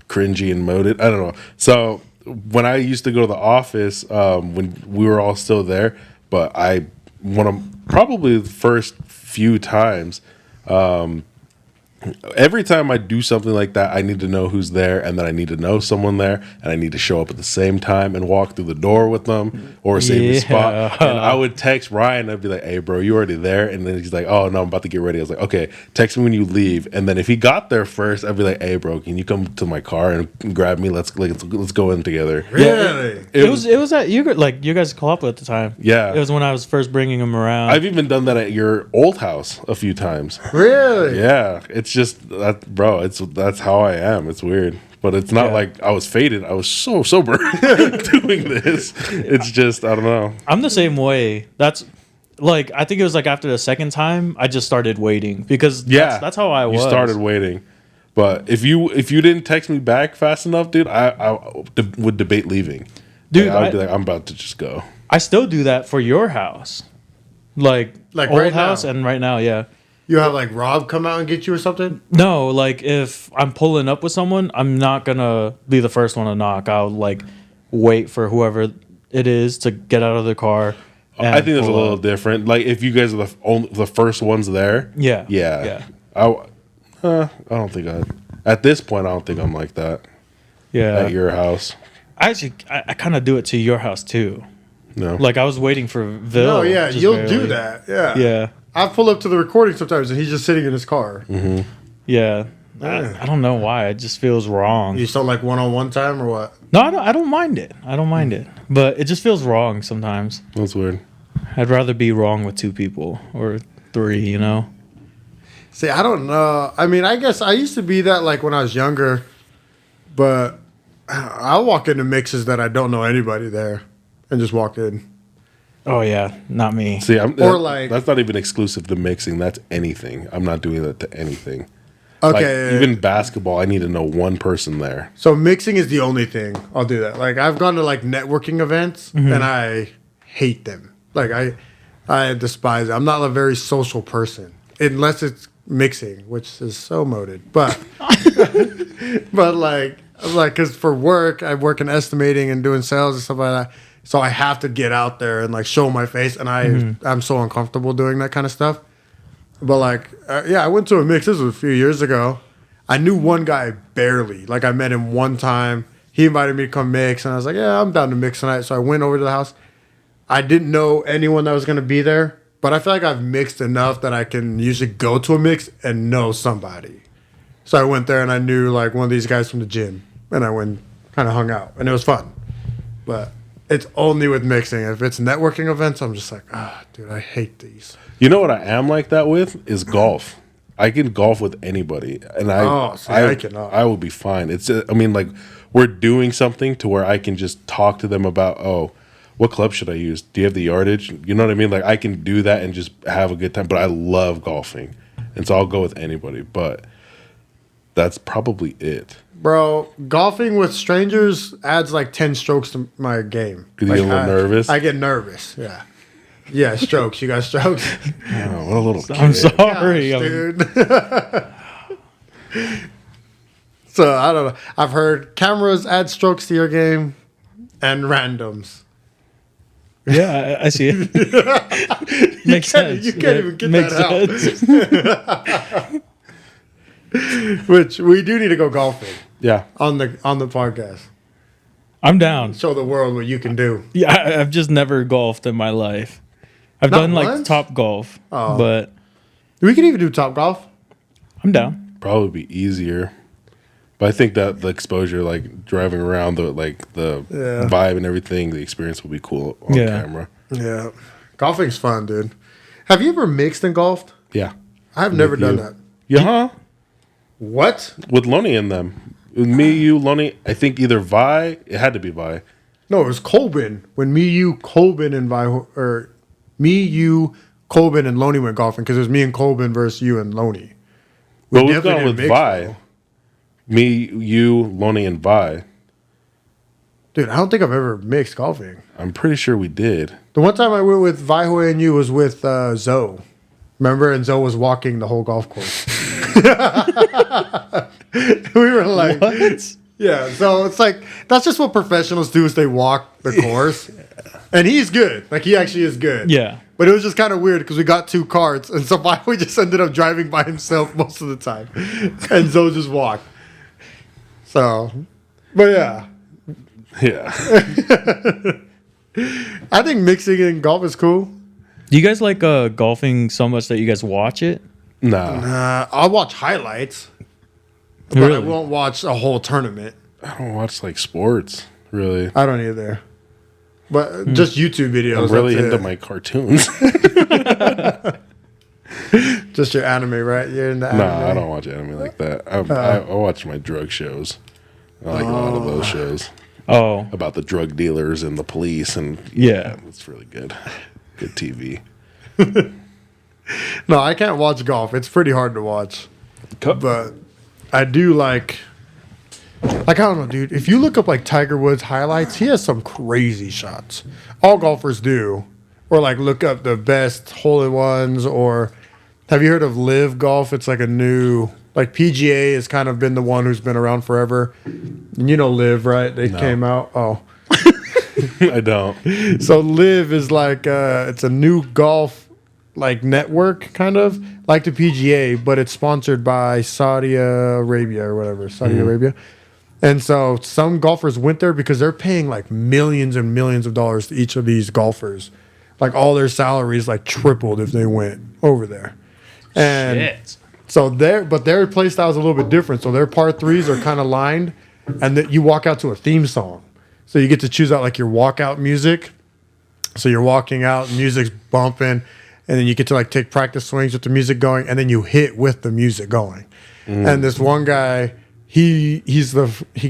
cringy and moded. I don't know. So when I used to go to the office, when we were all still there, but one of probably the first few times, every time I do something like that, I need to know who's there, and then I need to know someone there, and I need to show up at the same time and walk through the door with them or save the spot. Yeah. And I would text Ryan. I'd be like, "Hey, bro, you already there?" And then he's like, "Oh no, I'm about to get ready." I was like, "Okay, text me when you leave." And then if he got there first, I'd be like, "Hey, bro, can you come to my car and grab me? Let's go in together." Really? It was at you guys co-op at the time. Yeah. It was when I was first bringing him around. I've even done that at your old house a few times. Really? Yeah, it's just that, bro. That's how I am. It's weird, but it's not Yeah. like I was faded. I was so sober doing this. It's just I don't know. I'm the same way. That's like I think it was like after the second time I just started waiting because Yeah, that's how I was. You started waiting, but if you didn't text me back fast enough, dude, I would debate leaving. Dude, Like, I would be like, I'm about to just go. I still do that for your house, like Like old right now? house and right now, yeah. You have like Rob come out and get you or something? No, like if I'm pulling up with someone, I'm not gonna be the first one to knock. I'll like wait for whoever it is to get out of the car. I think that's a pull little up. different. Like if you guys are the first ones there. Yeah. Yeah. I don't think at this point I don't think I'm like that Yeah. at your house. I kind of do it to your house too. No. Like I was waiting for Vil. No, yeah, just you'll barely. do that. Yeah. Yeah. I pull up to the recording sometimes and he's just sitting in his car. Mm-hmm. Yeah. Yeah. I don't know why. It just feels wrong. You still like one-on-one time or what? No, I don't mind it. I don't mind it. But it just feels wrong sometimes. That's weird. I'd rather be wrong with two people or three, you know? See, I don't know. I mean, I guess I used to be that like when I was younger, but I'll walk into mixes that I don't know anybody there and just walk in. Oh, yeah. Not me. See, Like- that's not even exclusive to mixing. That's anything. I'm not doing that to anything. Okay. Like, even basketball, I need to know one person there. So mixing is the only thing I'll do that. Like I've gone to like networking events and I hate them. Like I despise it. I'm not a very social person unless it's mixing, which is so moded. But but like because for work I work in estimating and doing sales and stuff like that. So I have to get out there and like show my face, and I'm so uncomfortable doing that kind of stuff. But like, yeah, I went to a mix. This was a few years ago. I knew one guy barely. Like I met him one time. He invited me to come mix, and I was like, yeah, I'm down to mix tonight. So I went over to the house. I didn't know anyone that was going to be there, but I feel like I've mixed enough that I can usually go to a mix and know somebody. So I went there and I knew like one of these guys from the gym, and I went kind of hung out, and it was fun. But it's only with mixing. If it's networking events, I'm just like, dude, I hate these. You know what I am like that with is golf. I can golf with anybody, and I cannot. I will be fine. It's I mean, like we're doing something to where I can just talk to them about what club should I use? Do you have the yardage? You know what I mean? Like I can do that and just have a good time. But I love golfing, and so I'll go with anybody. But that's probably it. Bro, golfing with strangers adds like 10 strokes to my game. You get a little nervous? I get nervous, yeah. Yeah, strokes. You got strokes? Oh, what a little kid. I'm sorry. Gosh, dude. So, I don't know. I've heard cameras add strokes to your game and randoms. Yeah, I see it. Makes sense. You can't even get Makes that out. Which we do need to go golfing Yeah. on the podcast. I'm down. Show the world what you can do. Yeah, I've just never golfed in my life. I've Not done like once? Top Golf, Oh. but We could even do Top Golf. I'm down. Probably be easier. But I think that the exposure, like driving around, the Yeah. vibe and everything, the experience will be cool on Yeah. camera. Yeah. Golfing's fun, dude. Have you ever mixed and golfed? Yeah. I've never With done you. that. Yeah. Huh? What? With Lonnie and them. With me, you, Lonnie, I think either Vi, it had to be Vi. No, it was Colbin. When me, you, Colbin, and Colbin and Loney went golfing because it was me and Colbin versus you and Loney. But we've definitely gone with didn't mix, Vi. though. Me, you, Lonnie, and Vi. Dude, I don't think I've ever mixed golfing. I'm pretty sure we did. The one time I went with Vihoi and you was with Zoe. Remember? And Zoe was walking the whole golf course. We were like, What? yeah. So it's like, that's just what professionals do is they walk the course. And he's good. Like, he actually is good. Yeah. But it was just kind of weird because we got 2 carts. And so Vihoi just ended up driving by himself most of the time. And Zoe just walked. So, but yeah. Yeah. I think mixing in golf is cool. Do you guys like golfing so much that you guys watch it? Nah. I'll watch highlights. But I Really? won't watch a whole tournament. I don't watch like sports, really. I don't either. But just YouTube videos. I'm really that's into it. my cartoons. Just your anime, right? You're into anime. Nah, I don't watch anime like that. I watch my drug shows. I like a lot of those shows Oh, about the drug dealers and the police, and Yeah. it's really good. Good TV. No, I can't watch golf. It's pretty hard to watch. But I do like I don't know, dude. If you look up like Tiger Woods highlights, he has some crazy shots. All golfers do. Or like look up the best hole-in-ones, or have you heard of Live Golf? It's like a new, like PGA has kind of been the one who's been around forever. And you know Live, right? They came out. Oh. I don't. So Live is like it's a new golf like network kind of like the PGA, but it's sponsored by Saudi Arabia or whatever, Saudi Arabia. And so some golfers went there because they're paying like millions and millions of dollars to each of these golfers. Like all their salaries like tripled if they went over there. And so their play style is a little bit different. So their par 3s are kind of lined, and that you walk out to a theme song. So you get to choose out like your walkout music. So you're walking out, music's bumping, and then you get to like take practice swings with the music going, and then you hit with the music going. And this one guy, he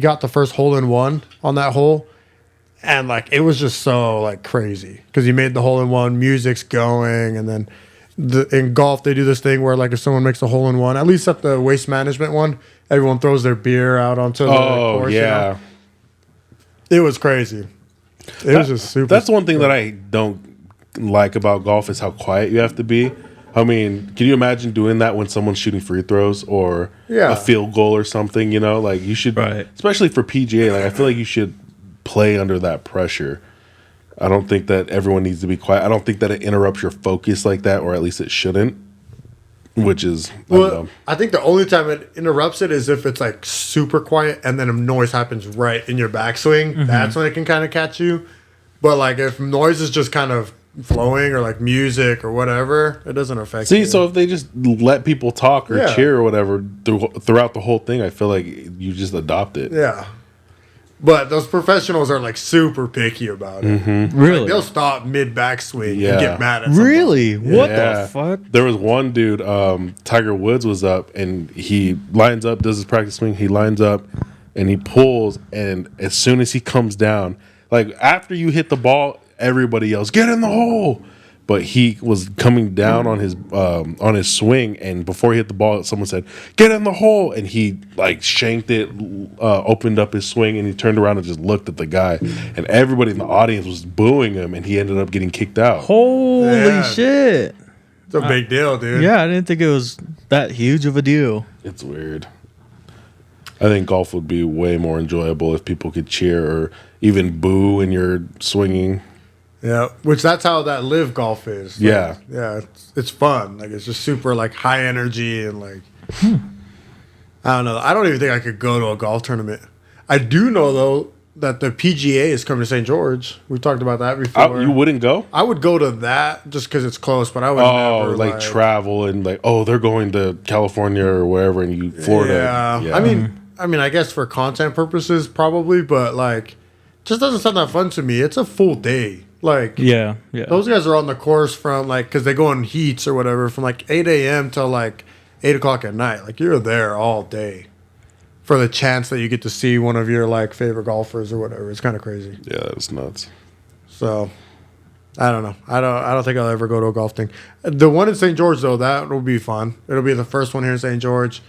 got the first hole-in-one on that hole, and like it was just so like crazy because he made the hole-in-one, music's going, and then in golf they do this thing where like if someone makes a hole-in-one, at least at the waste management one, everyone throws their beer out onto the course. You Yeah. know? It was crazy. It was just super. That's one thing that I don't like about golf is how quiet you have to be. I mean, can you imagine doing that when someone's shooting free throws or Yeah. a field goal or something? You know, like you should, Right. especially for PGA. Like I feel like you should play under that pressure. I don't think that everyone needs to be quiet. I don't think that it interrupts your focus like that, or at least it shouldn't. Which is, I don't know. I think the only time it interrupts it is if it's like super quiet and then a noise happens right in your backswing. That's when it can kind of catch you. But like if noise is just kind of flowing or like music or whatever, it doesn't affect See, you. so if they just let people talk or Yeah. cheer or whatever throughout the whole thing, I feel like you just adopt it. Yeah. But those professionals are like super picky about it. really? They'll stop mid backswing Yeah. and get mad at somebody. Really? What Yeah. the fuck? There was one dude, Tiger Woods was up and he lines up, does his practice swing, he lines up and he pulls, and as soon as he comes down, like after you hit the ball, everybody yells, "Get in the hole!" But he was coming down on his swing, and before he hit the ball, someone said, "Get in the hole!" And he like shanked it, opened up his swing, and he turned around and just looked at the guy, and everybody in the audience was booing him, and he ended up getting kicked out. Holy Yeah. shit. It's a big deal, dude. Yeah, I didn't think it was that huge of a deal. It's weird. I think golf would be way more enjoyable if people could cheer or even boo when you're swinging. Yeah, which that's how that live golf is. Like, Yeah. yeah, it's fun. Like it's just super like high energy and like I don't know. I don't even think I could go to a golf tournament. I do know though that the PGA is coming to St. George. We talked about that before. You wouldn't go? I would go to that just because it's close, but I would Oh, never like travel and like, oh, they're going to California or wherever, and you Florida. Yeah. I mean, I guess for content purposes, probably, but like, just doesn't sound that fun to me. It's a full day. Like, Yeah, yeah. those guys are on the course from like, because they go in heats or whatever, from like 8 a.m. till like 8 o'clock at night. Like, you're there all day for the chance that you get to see one of your like favorite golfers or whatever. It's kind of crazy. Yeah, that's nuts. So, I don't know. I don't think I'll ever go to a golf thing. The one in St. George though, that will be fun. It'll be the first one here in St. George.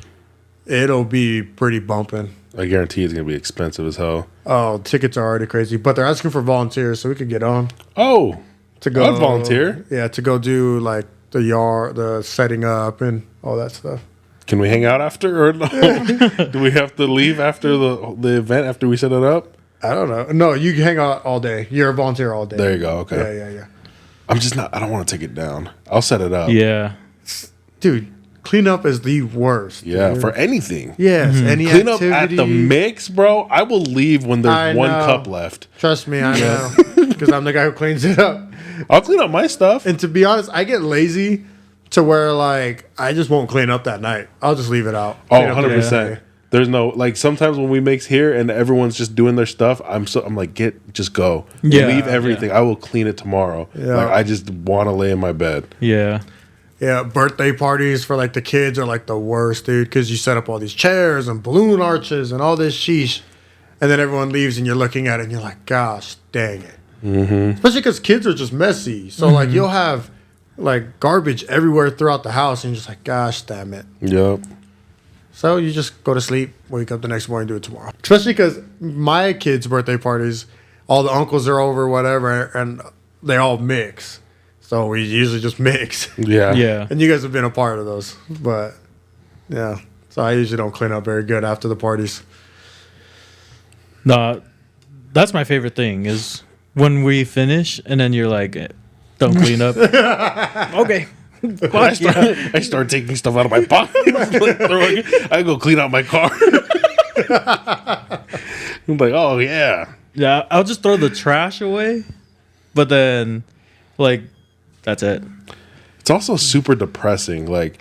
It'll be pretty bumping. I guarantee it's gonna be expensive as hell. Oh, tickets are already crazy, but they're asking for volunteers, so we could get on Oh, to go. I'd volunteer. Yeah, to go do like the yard, the setting up, and all that stuff. Can we hang out after, or no? Do we have to leave after the event after we set it up? I don't know. No, you can hang out all day. You're a volunteer all day. There you go. Okay. Yeah. I'm just not. I don't want to take it down. I'll set it up. Yeah. Dude, cleanup is the worst. Yeah, dude. for anything. Yes, any Clean up activity. at the mix, bro. I will leave when there's I one know. cup left. Trust me, I know, because I'm the guy who cleans it up. I'll clean up my stuff. And to be honest, I get lazy to where like I just won't clean up that night. I'll just leave it out. Oh, Clean up the next 100%. day. There's no like sometimes when we mix here and everyone's just doing their stuff, I'm like just go. Yeah, Leave everything. I will clean it tomorrow. Yeah. Like I just want to lay in my bed. Yeah. Yeah, birthday parties for like the kids are like the worst, dude, because you set up all these chairs and balloon arches and all this sheesh, and then everyone leaves and you're looking at it and you're like, gosh, dang it. Mm-hmm. Especially because kids are just messy. So like you'll have like garbage everywhere throughout the house and you're just like, gosh, damn it. Yep. So you just go to sleep, wake up the next morning, do it tomorrow. Especially because my kids' birthday parties, all the uncles are over, whatever, and they all mix. So we usually just mix. Yeah. Yeah. And you guys have been a part of those. But yeah. So I usually don't clean up very good after the parties. No, that's my favorite thing is when we finish and then you're like, don't clean up. Okay. I start taking stuff out of my pocket. I go clean out my car. I'm like, oh yeah. Yeah, I'll just throw the trash away, but then, like, that's it. It's also super depressing, like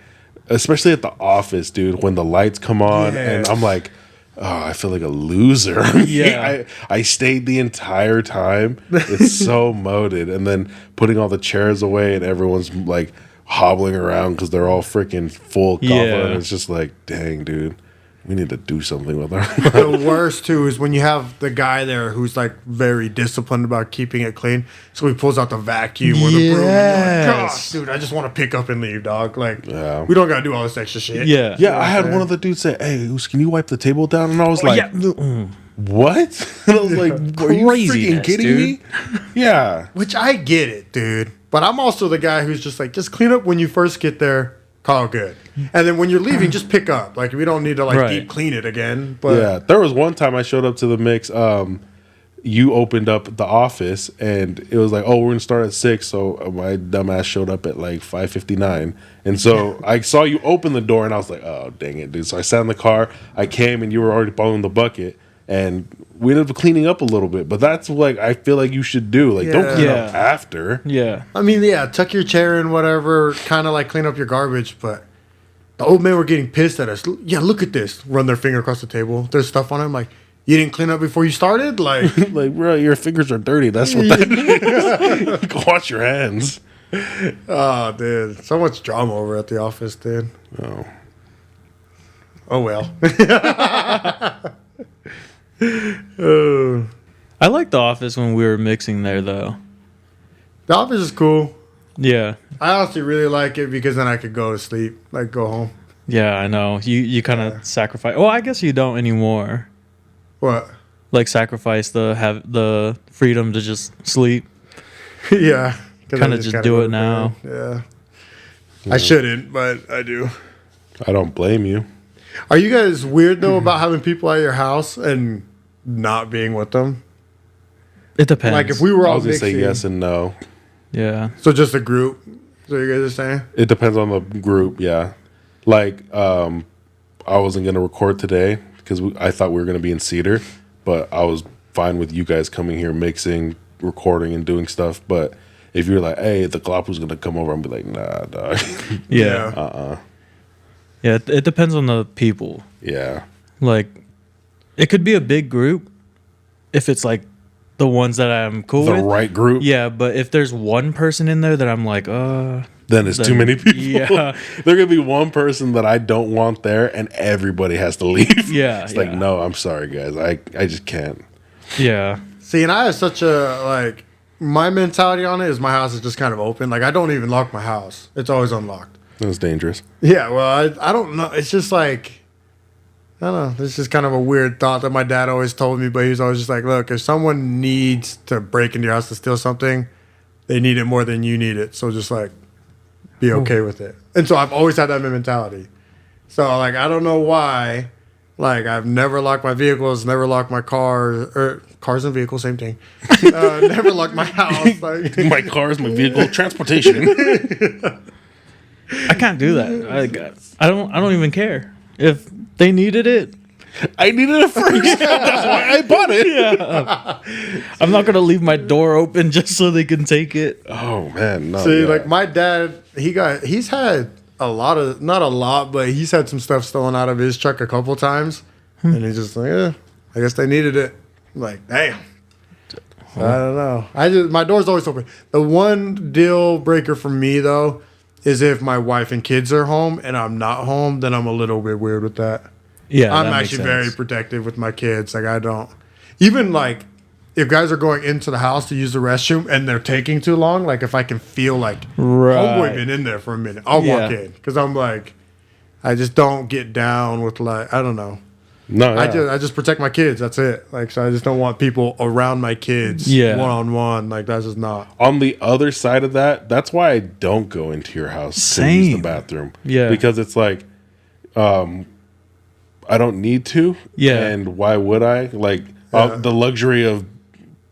especially at the office, dude, when the lights come on and I'm like, oh, I feel like a loser. Yeah. I stayed the entire time. It's so moated. And then putting all the chairs away and everyone's like hobbling around because they're all freaking full cover. Yeah. And it's just like, dang, dude, we need to do something with our The worst too is when you have the guy there who's like very disciplined about keeping it clean. So he pulls out the vacuum or the broom. And you're like, gosh, Yes. dude, I just want to pick up and leave, dog. Like, Yeah. we don't gotta do all this extra shit. Yeah. Yeah, I had saying? one of the dudes say, hey, can you wipe the table down? And I was like, yeah. what? And I was like, are you freaking Craziness, kidding dude. me? Yeah. Which I get it, dude. But I'm also the guy who's just like, just clean up when you first get there. Call it good. And then when you're leaving, just pick up. Like, we don't need to like Right. deep clean it again. But Yeah, there was one time I showed up to the mix. You opened up the office, and it was like, "Oh, we're gonna start at 6." So my dumbass showed up at like 5:59, and so I saw you open the door, and I was like, "Oh, dang it, dude!" So I sat in the car. I came, and you were already following the bucket, and we ended up cleaning up a little bit. But that's like I feel like you should do. Like, don't clean up Yeah. after. Yeah. I mean, yeah, tuck your chair in, whatever, kind of like clean up your garbage. But the old men were getting pissed at us. Yeah, look at this. Run their finger across the table. There's stuff on it. I'm like, you didn't clean up before you started? Like, Like, bro, your fingers are dirty. That's what that is. Go wash your hands. oh, dude. So much drama over at the office, dude. Oh. Oh, well. I liked The Office when we were mixing there, though. The Office is cool. Yeah. I honestly really like it because then I could go to sleep, like go home. Yeah, I know. You kind of sacrifice. Well, I guess you don't anymore. What? Like sacrifice the freedom to just sleep. Yeah. 'Cause I Kinda just gotta do go it to now. bed. Yeah. I shouldn't, but I do. I don't blame you. Are you guys weird though about having people at your house and not being with them? It depends. Like if we were I all was gonna say mixing, yes and no. Yeah. so just a group. So you guys are saying? It depends on the group. Yeah, like I wasn't gonna record today because I thought we were gonna be in Cedar, but I was fine with you guys coming here, mixing, recording, and doing stuff. But if you're like, hey, the Galapa's gonna come over, I'm be like, nah, dog. Yeah. Yeah. It depends on the people. Yeah. Like, it could be a big group if it's like the ones that I'm cool The with. right group. Yeah, but if there's one person in there that I'm like, Then it's too Then- many people. yeah. There could be one person that I don't want there, and everybody has to leave. Yeah, It's like, yeah. no, I'm sorry, guys. I just can't. yeah, See, and I have such a like my mentality on it is my house is just kind of open. Like I don't even lock my house; it's always unlocked. That's dangerous. Yeah, well, I don't know. It's just like I don't know. This is kind of a weird thought that my dad always told me, but he was always just like, "Look, if someone needs to break into your house to steal something, they need it more than you need it. So just like be okay with it." And so I've always had that mentality. So like I don't know why. Like I've never locked my vehicles, never locked my cars, or cars and vehicles, same thing. Never locked my house. Like My car is my vehicle, transportation. I can't do that. I don't even care if they needed it. I needed it first. That's why I bought it. I'm not gonna leave my door open just so they can take it. Oh man, no. see, yeah. like my dad, he's had a lot of not a lot, but he's had some stuff stolen out of his truck a couple times, and he's just like, yeah, I guess they needed it. I'm like, damn. I don't know. My door's always open. The one deal breaker for me though is if my wife and kids are home and I'm not home, then I'm a little bit weird with that. Yeah, I'm that makes actually very sense. protective with my kids. Like I don't even like if guys are going into the house to use the restroom and they're taking too long. Like if I can feel like Right. homeboy been in there for a minute, I'll walk Yeah. in because I'm like I just don't get down with like I don't know. no, yeah. I just protect my kids. That's it. Like so I just don't want people around my kids. Yeah. one on one. Like that's just not. On the other side of that, that's why I don't go into your house to use the Same. bathroom. Yeah. Because it's like, I don't need to. Yeah. And why would I? Like Yeah. the luxury of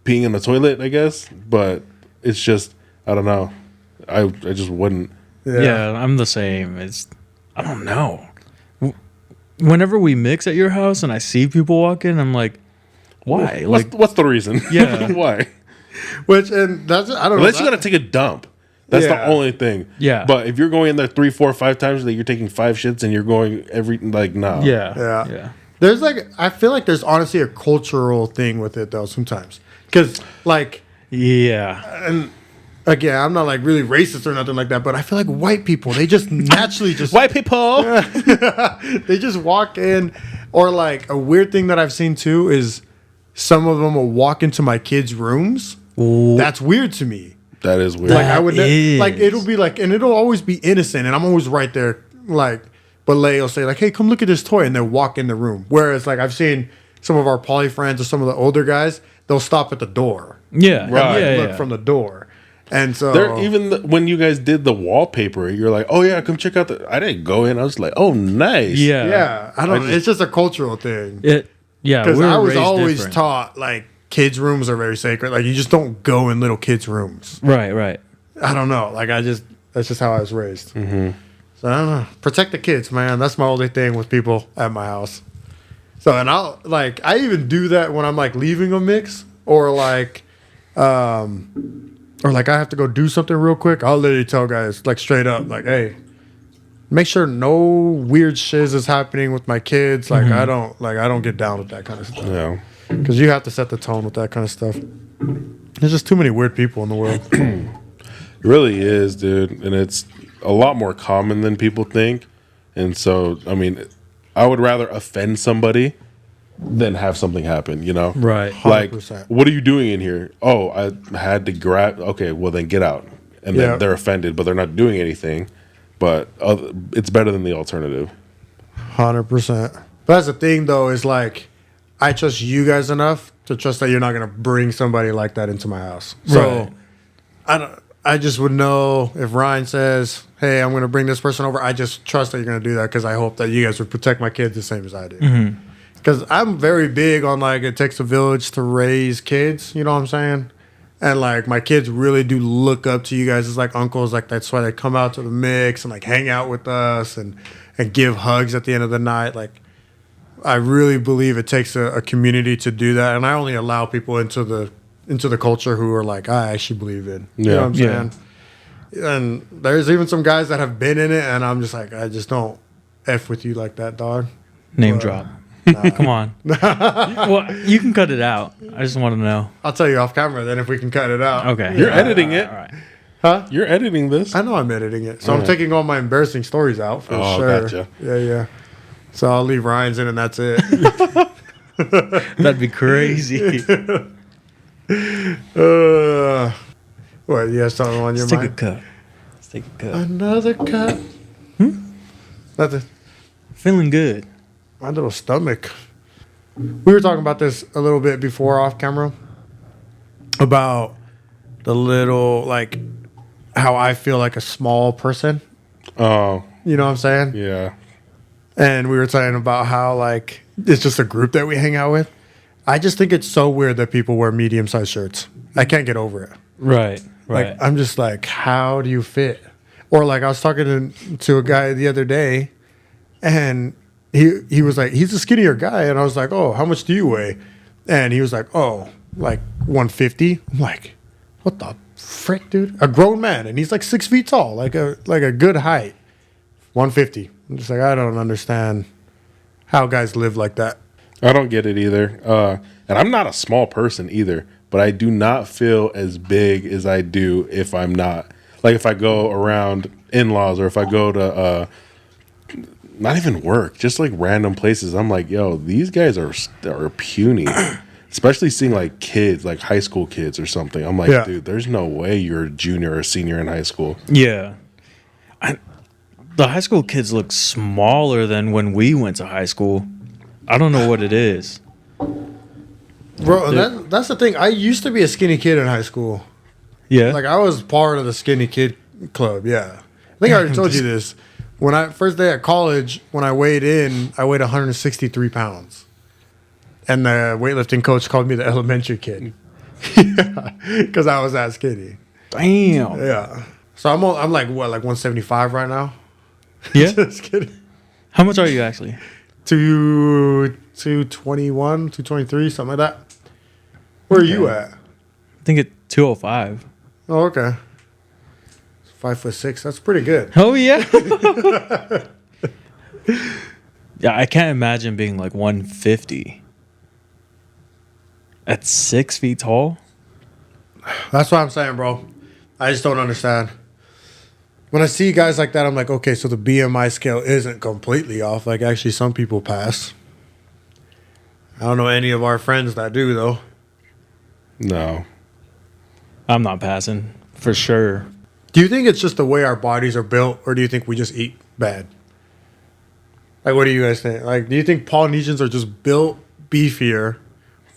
peeing in the toilet, I guess. But it's just, I don't know. I just wouldn't. Yeah. I'm the same. I don't know. Whenever we mix at your house and I see people walk in, I'm like, why? Like, What's the reason? Yeah. Why? Which and that's I don't know. Unless you gotta take a dump. That's Yeah. the only thing. Yeah. But if you're going in there 3, 4, 5 times that you're taking 5 shits and you're going every like no. yeah, Yeah. yeah. There's like I feel like there's honestly a cultural thing with it though sometimes because like Yeah. again I'm not like really racist or nothing like that but I feel like white people they just naturally just White people. they just walk in or like a weird thing that I've seen too is some of them will walk into my kids' rooms. That's weird to me. That is weird. Like I would is. like it'll be like and it'll always be innocent and I'm always right there like but Lay will say like hey come look at this toy and they'll walk in the room whereas like I've seen some of our poly friends or some of the older guys they'll stop at the door Yeah. Right. Yeah. look yeah. from the door and so There, even when you guys did the wallpaper, you're like, "Oh yeah, come check out the." I didn't go in. I was like, "Oh, nice." Yeah. yeah I don't it's just a cultural thing Yeah. because we're I was raised always different. taught like kids rooms are very sacred like you just don't go in little kids rooms Right. Right. I don't know like that's just how I was raised so I don't know protect the kids man that's my only thing with people at my house so and I'll like I even do that when I'm like leaving a mix or like I have to go do something real quick I'll literally tell guys like straight up like hey make sure no weird shiz is happening with my kids like I don't get down with that kind of stuff Yeah. because you have to set the tone with that kind of stuff there's just too many weird people in the world. It really is, dude, and it's a lot more common than people think. And so, I mean, I would rather offend somebody than have something happen, you know? Right. Like, 100%. what are you doing in here? Oh, I had to grab. Okay, well then get out. And Yeah. then they're offended, but they're not doing anything. But it's better than the alternative. 100%. But that's the thing, though, is like, I trust you guys enough to trust that you're not gonna bring somebody like that into my house. So Right. I just would know if Ryan says, "Hey, I'm gonna bring this person over." I just trust that you're gonna do that because I hope that you guys would protect my kids the same as I do. Because I'm very big on like it takes a village to raise kids. You know what I'm saying? And like my kids really do look up to you guys as like uncles. Like that's why they come out to the mix and like hang out with us and give hugs at the end of the night. Like I really believe it takes a community to do that. And I only allow people into the culture who are like I actually believe in. You know Yeah. what I'm Yeah. saying? And there's even some guys that have been in it, and I'm just like I just don't f with you like that, dog. Name drop. Come on. Well, you can cut it out. I just want to know. I'll tell you off camera then if we can cut it out. Okay. You're editing it. All right. Huh? You're editing this. I know I'm editing it, so I'm taking all my embarrassing stories out for Oh, sure. gotcha. Yeah. So I'll leave Ryan's in, and that's it. That'd be crazy. What? You have something on your Let's take a mind? cup. Let's take a cup. Another cup. Nothing. Feeling good. My little stomach. We were talking about this a little bit before off camera about the little like how I feel like a small person. Oh, You know what I'm saying? yeah. And we were talking about how like it's just a group that we hang out with. I just think it's so weird that people wear medium-sized shirts. I can't get over it. Right. Right. Like I'm just like, how do you fit? Or like I was talking to a guy the other day, and he was like, he's a skinnier guy, and I was like, oh, how much do you weigh? And he was like, oh, like 150. I'm like, what the frick, dude? A grown man, and he's like 6 feet tall, like a good height. 150. I'm just like, I don't understand how guys live like that. I don't get it either. And I'm not a small person either, but I do not feel as big as I do if I'm not. Like if I go around in-laws or if I go to not even work, just like random places, I'm like, yo, these guys are puny. Especially seeing like kids, like high school kids or something. I'm like, Yeah. dude, there's no way you're a junior or senior in high school. Yeah. The high school kids look smaller than when we went to high school. I don't know what it is. Bro, that's the thing. I used to be a skinny kid in high school. Yeah. Like I was part of the skinny kid club. Yeah, I think I already told you this. When I first day at college, when I weighed in, I weighed 163 pounds, and the weightlifting coach called me the elementary kid. Because I was that skinny. Damn. Yeah. So I'm like what, like 175 right now? Yeah. Just kidding. How much are you actually? 221, 223, something like that. Where are you at? I think it's 205. Oh, okay. 5'6". That's pretty good. Oh yeah. Yeah, I can't imagine being like 150. At 6 feet tall? That's what I'm saying, bro. I just don't understand. When I see guys like that, I'm like, okay, so the BMI scale isn't completely off. Like, actually, some people pass. I don't know any of our friends that do, though. No. I'm not passing. For sure. Do you think it's just the way our bodies are built, or do you think we just eat bad? Like, what do you guys think? Like, do you think Polynesians are just built beefier,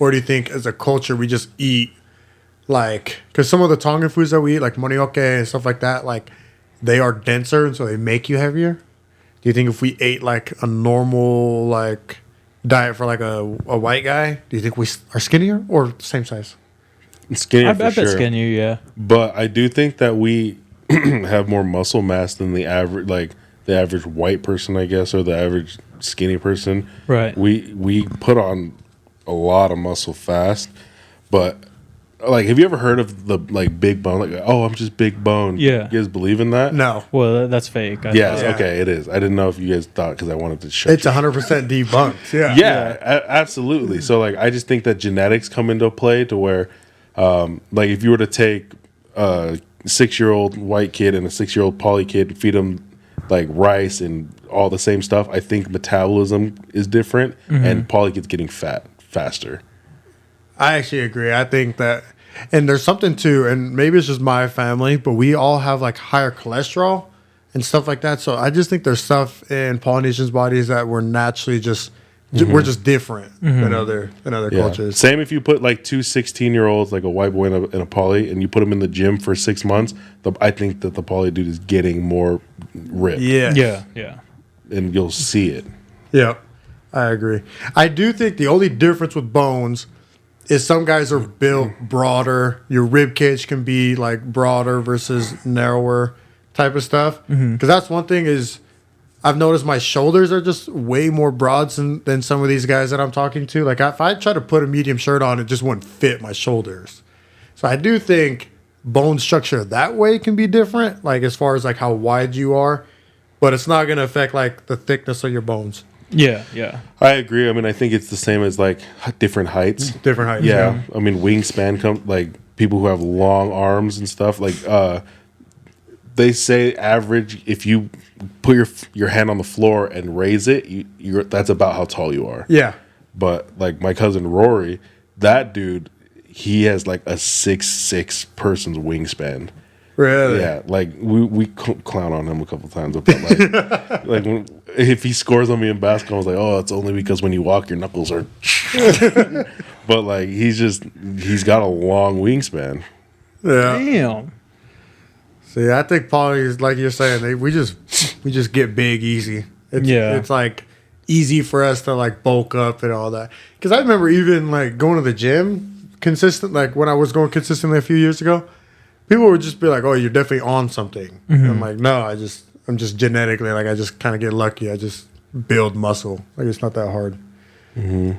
or do you think as a culture we just eat, like, because some of the Tongan foods that we eat, like manioke and stuff like that, like, they are denser, and so they make you heavier? Do you think if we ate, like, a normal, like, diet for, like, a white guy, do you think we are skinnier or the same size? Skinnier I for bet sure. skinnier, yeah. But I do think that we have more muscle mass than the average, like the average white person, I guess, or the average skinny person. Right. We put on a lot of muscle fast, but like, have you ever heard of the like big bone? Like, oh, I'm just big bone. Yeah. You guys believe in that? No. Well, that's fake. Yes. Yeah. Okay. It is. I didn't know if you guys thought because I wanted to shut. It's 100% debunked. Yeah. Yeah, absolutely. So like, I just think that genetics come into play to where, like, if you were to take a 6-year-old white kid and a 6-year-old poly kid, feed them like rice and all the same stuff, I think metabolism is different, and Paulie gets getting fat faster. I actually agree. I think that, and there's something too, and maybe it's just my family, but we all have like higher cholesterol and stuff like that. So I just think there's stuff in Polynesians' bodies that we're naturally just we're just different than other Yeah. cultures. Same if you put like two 16-year-olds, like a white boy and a Paulie, and you put them in the gym for 6 months, I think that the Paulie dude is getting more ripped. Yeah. Yeah. And you'll see it. Yep. I agree. I do think the only difference with bones is some guys are built broader. Your rib cage can be like broader versus narrower type of stuff. Because that's one thing is I've noticed my shoulders are just way more broad than some of these guys that I'm talking to. Like if I try to put a medium shirt on, it just wouldn't fit my shoulders. So I do think bone structure that way can be different, like as far as like how wide you are, but it's not going to affect like the thickness of your bones. Yeah. I agree. I mean, I think it's the same as like different heights. Different heights. Yeah. I mean, wingspan like people who have long arms and stuff. Like they say average, if you put your hand on the floor and raise it, that's about how tall you are. Yeah. But like my cousin Rory, that dude, he has like a 6'6" person's wingspan. Really? Yeah, like we clown on him a couple times about like if he scores on me in basketball, I was like, oh, it's only because when you walk, your knuckles are. But like he's got a long wingspan. Yeah. Damn. See, I think Paulie is like you're saying. We just get big easy. It's like easy for us to like bulk up and all that. Because I remember even like going to the gym consistent, like when I was going consistently a few years ago. People would just be like, "Oh, you're definitely on something." I'm like, "No, I'm just genetically like I just kind of get lucky. I just build muscle. Like it's not that hard."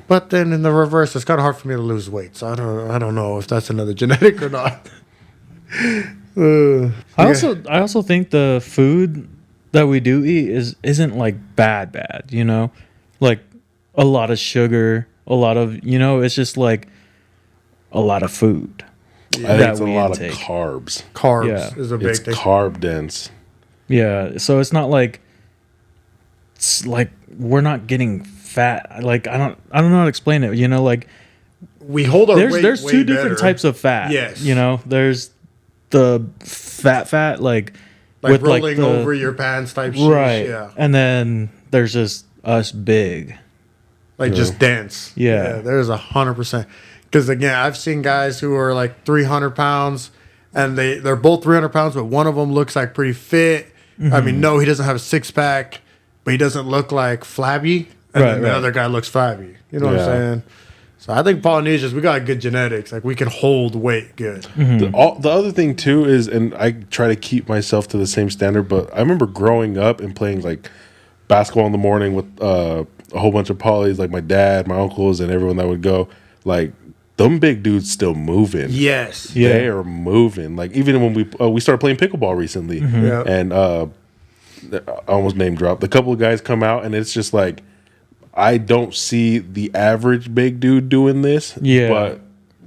But then in the reverse, it's kind of hard for me to lose weight. So I don't know if that's another genetic or not. I also think the food that we do eat isn't like bad, you know? Like a lot of sugar, a lot of, you know, it's just like a lot of food. I think that it's a we lot intake. of carbs. Carbs Yeah. is a big It's thing. carb dense. Yeah, so it's not like we're not getting fat. Like I don't know how to explain it, you know, like We hold our weight there's way two different better. types of fat. Yes. You know, there's the fat like like with rolling like the, over your pants type shit. right. Yeah. And then there's just us big. Like just dense. Yeah. There's 100%. Because again, I've seen guys who are like 300 pounds and they're both 300 pounds, but one of them looks like pretty fit. I mean, no, he doesn't have a six pack, but he doesn't look like flabby. And then the Right. other guy looks flabby. You know what Yeah. I'm saying? So I think Polynesians, we got good genetics. Like we can hold weight good. The other thing too is, and I try to keep myself to the same standard, but I remember growing up and playing like basketball in the morning with a whole bunch of polys, like my dad, my uncles, and everyone that would go. Like them big dudes still moving. Yes. Yeah. They are moving. Like even when we started playing pickleball recently, Yeah. and I almost name dropped. A couple of guys come out, and it's just like I don't see the average big dude doing this. Yeah. But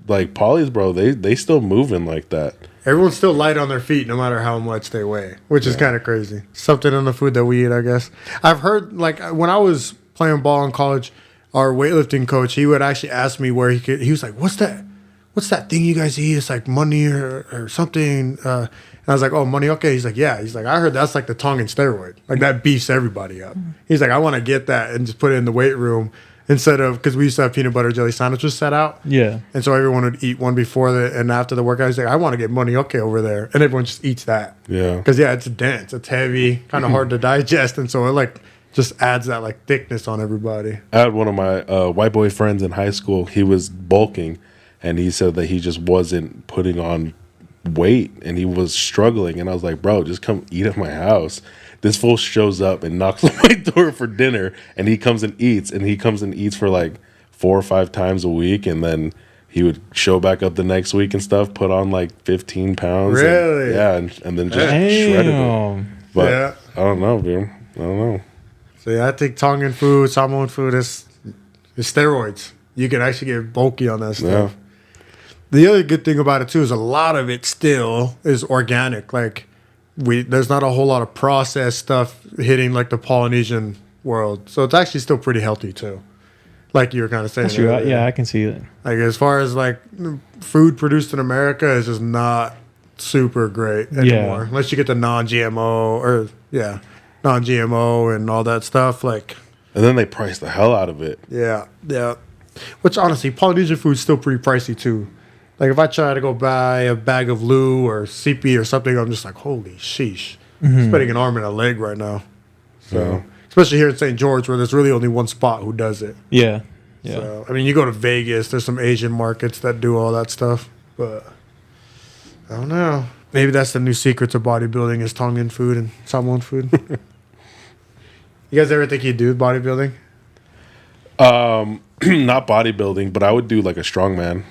like Polly's, bro, they still moving like that. Everyone's still light on their feet no matter how much they weigh, which is kind of crazy. Something in the food that we eat, I guess. I've heard, like, when I was playing ball in college, our weightlifting coach, he would actually ask me where he was like, what's that thing you guys eat? It's like money or something. And I was like, oh, money, okay. He's like, yeah. He's like, I heard that's like the Tongan steroid. Like, that beefs everybody up. He's like, I want to get that and just put it in the weight room instead of, because we used to have peanut butter jelly sandwiches set out. Yeah. And so everyone would eat one before and after the workout. He's like, I want to get money, okay, over there. And everyone just eats that. Yeah. Because, yeah, it's dense. It's heavy, kind of hard to digest. And so it, like, just adds that, like, thickness on everybody. I had one of my white boy friends in high school. He was bulking, and he said that he just wasn't putting on weight, and he was struggling. And I was like, bro, just come eat at my house. This fool shows up and knocks on my door for dinner, and he comes and eats, for like 4 or 5 times a week, and then he would show back up the next week and stuff, put on like 15 pounds. Really? And then just shredded it. Damn. But Yeah. I don't know, dude. I don't know. So, yeah, I think Tongan food, Samoan food is steroids. You can actually get bulky on that stuff. Yeah. The other good thing about it, too, is a lot of it still is organic. Like, there's not a whole lot of processed stuff hitting like the Polynesian world, so it's actually still pretty healthy too. Like you were kind of saying, That's true. earlier. Yeah, I can see that. Like as far as like food produced in America is just not super great anymore, unless you get the non-GMO or non-GMO and all that stuff. Like, And then they price the hell out of it. yeah. Which honestly, Polynesian food's still pretty pricey too. Like if I try to go buy a bag of Lou or CP or something, I'm just like, holy sheesh, spending an arm and a leg right now. So, especially here in St. George, where there's really only one spot who does it. Yeah. Yeah. So, I mean, you go to Vegas, there's some Asian markets that do all that stuff, but I don't know. Maybe that's the new secret to bodybuilding is Tongan food and Samoan food. You guys ever think you'd do bodybuilding? Not bodybuilding, but I would do like a strongman.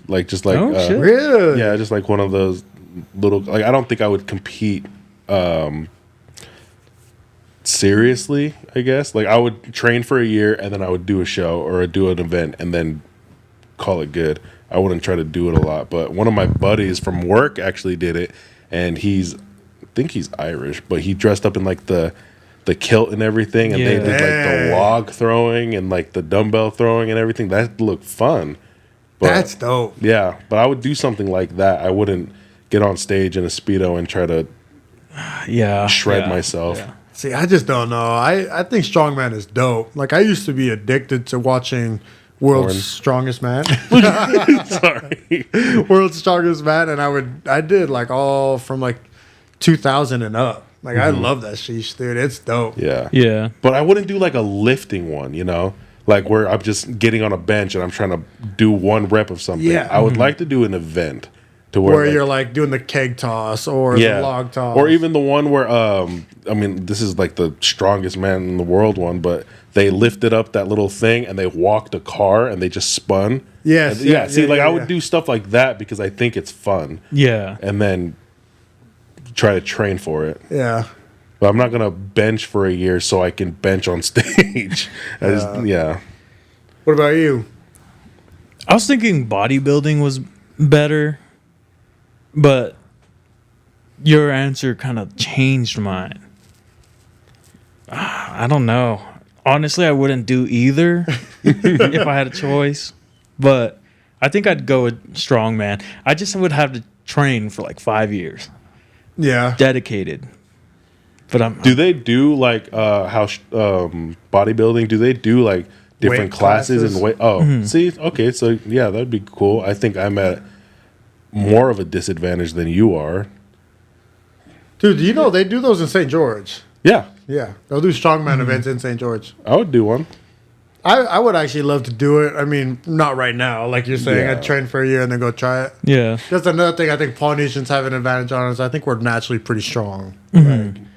Like just like Oh, shit. Really? yeah, just like one of those little like I don't think I would compete seriously, I guess. Like I would train for a year and then I would do a show or do an event and then call it good. I wouldn't try to do it a lot. But one of my buddies from work actually did it, and I think he's Irish, but he dressed up in like the kilt and everything, and they did like the log throwing and like the dumbbell throwing and everything. That looked fun. But, That's dope. yeah, but I would do something like that. I wouldn't get on stage in a Speedo and try to Yeah. shred yeah, myself. yeah. See, I just don't know. I think Strongman is dope. Like, I used to be addicted to watching World's Porn. Strongest Man. Sorry. World's Strongest Man, and I did like all from like 2000 and up. Like, I love that sheesh, dude. It's dope. Yeah. Yeah. But I wouldn't do like a lifting one, you know? Like where I'm just getting on a bench and I'm trying to do one rep of something. Yeah. I would like to do an event to where, Where like, you're like doing the keg toss or the log toss. or even the one where I mean this is like the strongest man in the world one, but they lifted up that little thing and they walked a car and they just spun. Yes, And, yeah. yeah, See, yeah, like yeah, I would yeah. do stuff like that because I think it's fun, Yeah. and then try to train for it. Yeah. But I'm not gonna bench for a year so I can bench on stage. Yeah. What about you? I was thinking bodybuilding was better, but your answer kind of changed mine. I don't know. Honestly, I wouldn't do either if I had a choice, but I think I'd go with strongman. I just would have to train for like 5 years, Yeah. dedicated. But Do they do like bodybuilding? Do they do like different Weight classes classes? and weight? Oh, see, okay, so yeah, that'd be cool. I think I'm at more of a disadvantage than you are. Dude, you know they do those in St. George. Yeah, Yeah. They'll do strongman events in St. George. I would do one. I would actually love to do it. I mean, not right now. Like you're saying, Yeah. I'd train for a year and then go try it. yeah, That's another thing I think Polynesians have an advantage on is I think we're naturally pretty strong.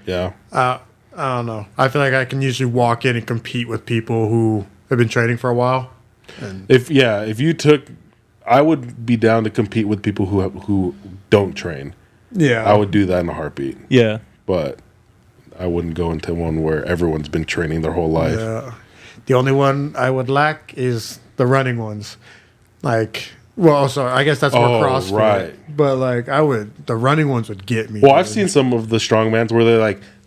Yeah, I don't know. I feel like I can usually walk in and compete with people who have been training for a while. if you took, I would be down to compete with people who don't train. Yeah. I would do that in a heartbeat, yeah. but I wouldn't go into one where everyone's been training their whole life. Yeah. The only one I would lack is the running ones. Like, well, sorry, I guess that's more Oh, CrossFit. right. But like, the running ones would get me. Well, I've dude. seen some of the strongmans where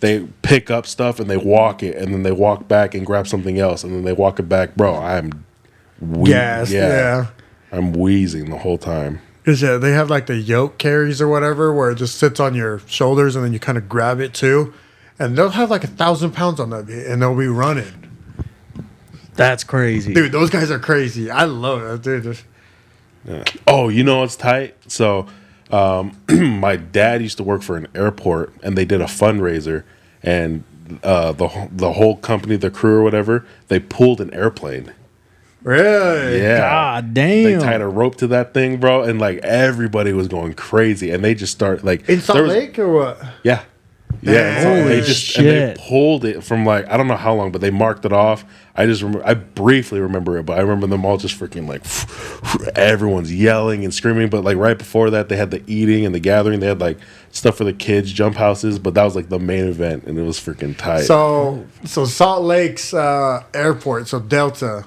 they pick up stuff and they walk it, and then they walk back and grab something else, and then they walk it back. Bro, I'm Yes, yeah. I'm wheezing the whole time. Because yeah, they have like the yoke carries or whatever, where it just sits on your shoulders and then you kind of grab it too, and they'll have like 1,000 pounds on that, bit, and they'll be running. That's crazy. Dude, those guys are crazy. I love it, dude. Oh, you know what's tight? So, my dad used to work for an airport, and they did a fundraiser, and the whole company, the crew or whatever, they pulled an airplane. Really? Yeah. God They damn. tied a rope to that thing, bro, and like everybody was going crazy, and they just start like In Salt there was- Lake or what? Yeah. Yeah, Damn. they Holy just and they shit. pulled it from like I don't know how long, but they marked it off. I just remember, I briefly remember it, but I remember them all just freaking like everyone's yelling and screaming. But like right before that, they had the eating and the gathering. They had like stuff for the kids, jump houses, but that was like the main event, and it was freaking tight. So Salt Lake's airport, so Delta,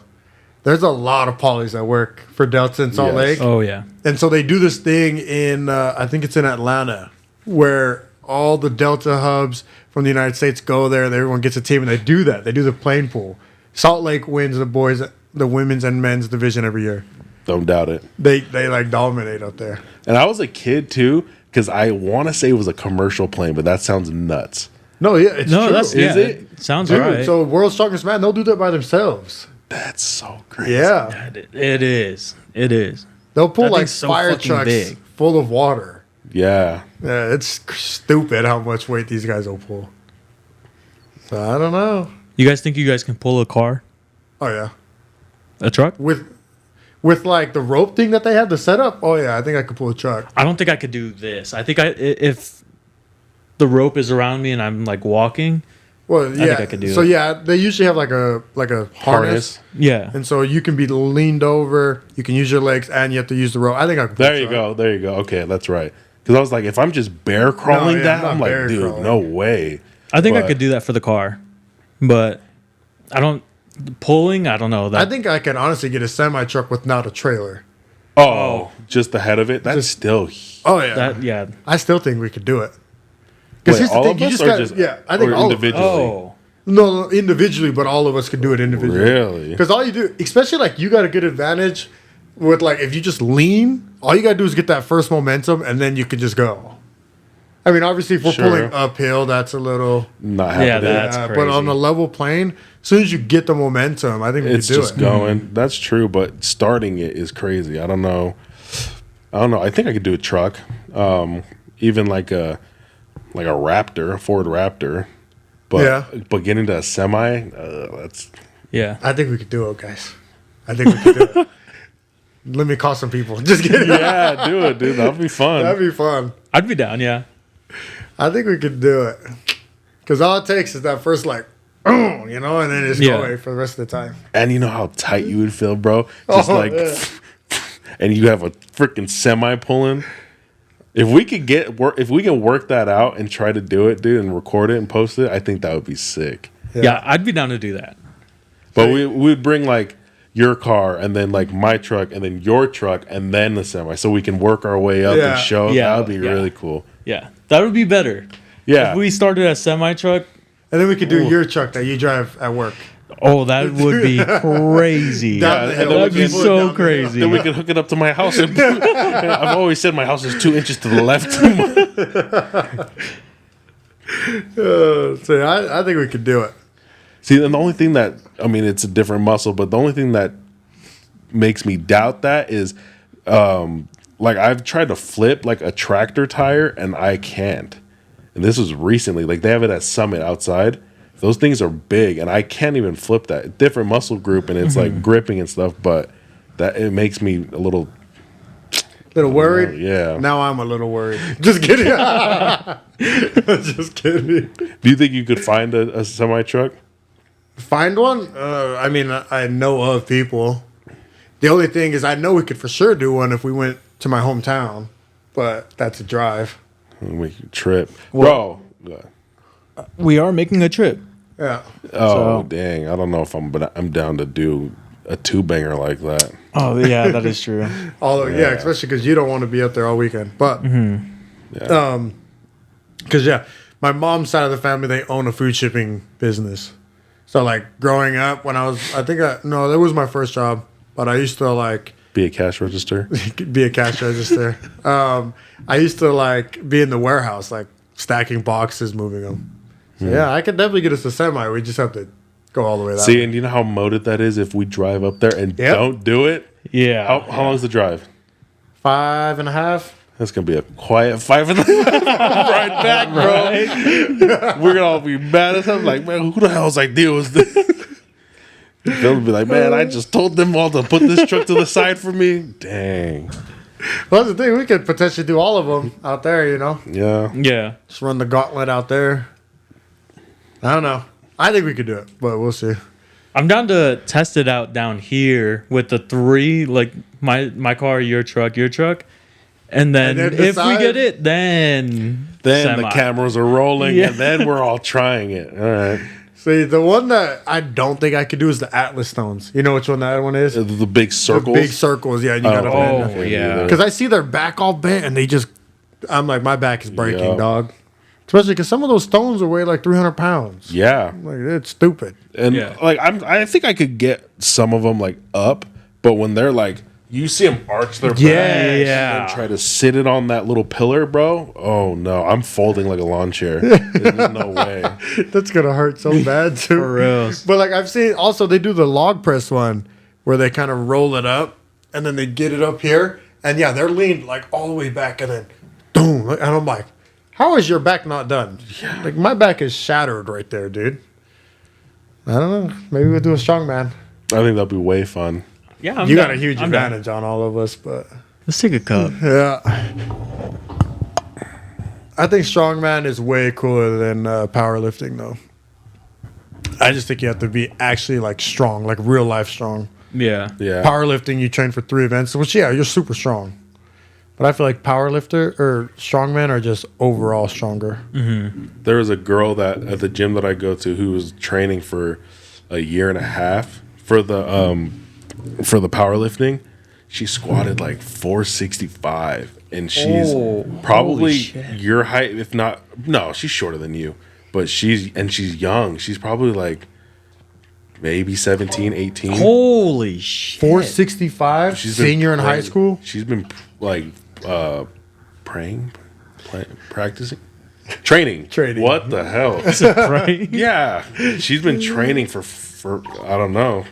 there's a lot of polys that work for Delta in Salt Yes. Lake. Oh yeah. And so they do this thing in, I think it's in Atlanta, where all the Delta hubs from the United States go there, and everyone gets a team, and they do that. They do the plane pool. Salt Lake wins the women's and men's division every year. Don't doubt it. They like dominate up there. And I was a kid too, because I want to say it was a commercial plane, but that sounds nuts. No, yeah, it's No, true. that's Is yeah, it? sounds Dude, right. so World's Strongest Man, they'll do that by themselves. That's so crazy. Yeah. It is. It is. They'll pull That like thing's so fire fucking trucks big. full of water. Yeah. Yeah, it's stupid how much weight these guys will pull. So I don't know. You guys think you guys can pull a car, Oh yeah. a truck? With like the rope thing that they have, the setup. Oh yeah, I think I could pull a truck. I don't think I could do this. I think if the rope is around me and I'm like walking, Well, yeah. think I could do so it. yeah, they usually have like a harness. yeah. And so you can be leaned over, you can use your legs, and you have to use the rope. I think I could pull There a you truck. go. There you go. Okay, that's right. Because I was like, if I'm just bear crawling yeah, that, I'm not I'm like, bear dude, crawling. no way. I think I But- could do that for the car, but I don't pulling. I don't know that. I think I can honestly get a semi truck with not a trailer. Oh, just the head of it? That's Just- still. Oh yeah. that yeah. I still think we could do it. Wait, Because here's the all thing, of you us just or got just yeah. I think or all of us. individually? Oh, No, individually, but all of us could do it individually. Really? Because all you do, especially like you got a good advantage with like if you just lean, all you gotta do is get that first momentum, and then you can just go. I mean, obviously, if we're Sure. pulling uphill, that's a little. Not Yeah, happening. That's But on crazy. a level plane, as soon as you get the momentum, I think we It's can do just it. going. That's true, but starting it is crazy. I don't know. I think I could do a truck, even like a Raptor, a Ford Raptor. But Yeah. but getting to a semi, that's yeah. I think we could do it, guys. I think we could do it. Let me call some people. Just kidding. yeah, do it, dude. That'd be fun. That'd be fun. I'd be down. Yeah. I think we could do it. Because all it takes is that first, like, and then just Yeah. go away for the rest of the time. And you know how tight you would feel, bro. Just Oh, like, yeah. and you have a freaking semi pulling. If we could if we can work that out and try to do it, dude, and record it and post it, I think that would be sick. Yeah. I'd be down to do that. But we would bring like your car and then like my truck and then your truck and then the semi, so we can work our way up Yeah. and show. Yeah, That would be yeah. really cool. Yeah, that would be better. Yeah, If we started a semi truck, And then we could do your truck that you drive at work. oh, that would be crazy. Down the and hill. then we That'd be can- so down the hill. crazy. then we can hook it up to my house. And I've always said my house is 2 inches to the left. So I think we could do it. See, and the only thing that it's a different muscle, but the only thing that makes me doubt that is, like I've tried to flip like a tractor tire and I can't. And this was recently. Like they have it at Summit outside. Those things are big, and I can't even flip that. Different muscle group, and it's like gripping and stuff. But that it makes me a little. Little worried? Yeah. Now I'm a little worried. Just kidding. Just kidding. Do you think you could find a semi truck? Find one? I mean, I know of people. The only thing is, I know we could for sure do one if we went to my hometown, but that's a drive. We could trip, bro. We are making a trip. Yeah. Oh So- dang! I don't know if I'm down to do a 2-banger like that. Oh yeah, that is true. Although, yeah, especially because you don't want to be up there all weekend. But, because, yeah, my mom's side of the family, they own a food shipping business. So, like, growing up, when no, that was my first job, but I used to, like, Be a cash register. be a cash register. I used to, like, be in the warehouse, like, stacking boxes, moving them. So, yeah, I could definitely get us a semi. We just have to go all the way that See, way. and you know how motive that is if we drive up there and Yep. don't do it? Yeah. How long is the drive? 5.5. That's going to be a quiet 5.5 ride back, bro. We're going to all be mad as hell. Like, man, who the hell's idea was this? They'll be like, man, I just told them all to put this truck to the side for me. Dang. Well, that's the thing. We could potentially do all of them out there, Yeah. Yeah. Just run the gauntlet out there. I don't know. I think we could do it, but we'll see. I'm down to test it out down here with the 3, like my car, your truck, and then then if we decide. get it, then Then the semi. cameras are rolling, Yeah. and then we're all trying it. All right. See, the one that I don't think I could do is the Atlas Stones. You know which one that one is? The big The circles. big circles, yeah. And you gotta bend. Oh yeah. Because I see their back all bent, and they just, I'm like, my back is breaking, Yeah. dog. Especially because some of those stones will weigh like 300 pounds. Yeah. Like, it's stupid. And Yeah. like I think I could get some of them like up, but when they're like, you see them arch their back Yeah. and try to sit it on that little pillar, bro. Oh no, I'm folding like a lawn chair. There's no way. That's going to hurt so bad, too. For real. But like I've seen, also they do the log press one where they kind of roll it up and then they get it up here. And yeah, they're leaned like all the way back and then boom. And I'm like, how is your back not done? Yeah. Like my back is shattered right there, dude. I don't know. Maybe we'll do a strongman. I think that'd be way fun. Yeah, I'm You down. got a huge I'm down. advantage on all of us, but Let's take a cup. yeah. I think strongman is way cooler than powerlifting, though. I just think you have to be actually like strong, like real life strong. Yeah. Yeah. Powerlifting, you train for 3 events, which yeah, you're super strong. But I feel like powerlifter or strongman are just overall stronger. There was a girl that at the gym that I go to who was training for a year and a half for the powerlifting. She squatted like 465, and she's probably your height, if not. No, she's shorter than you, but she's young. She's probably like maybe 17, 18. Holy shit. 465, She's been senior in high praying- school. She's been like practicing, training. Training. What the hell? Right? Yeah, she's been training for I don't know.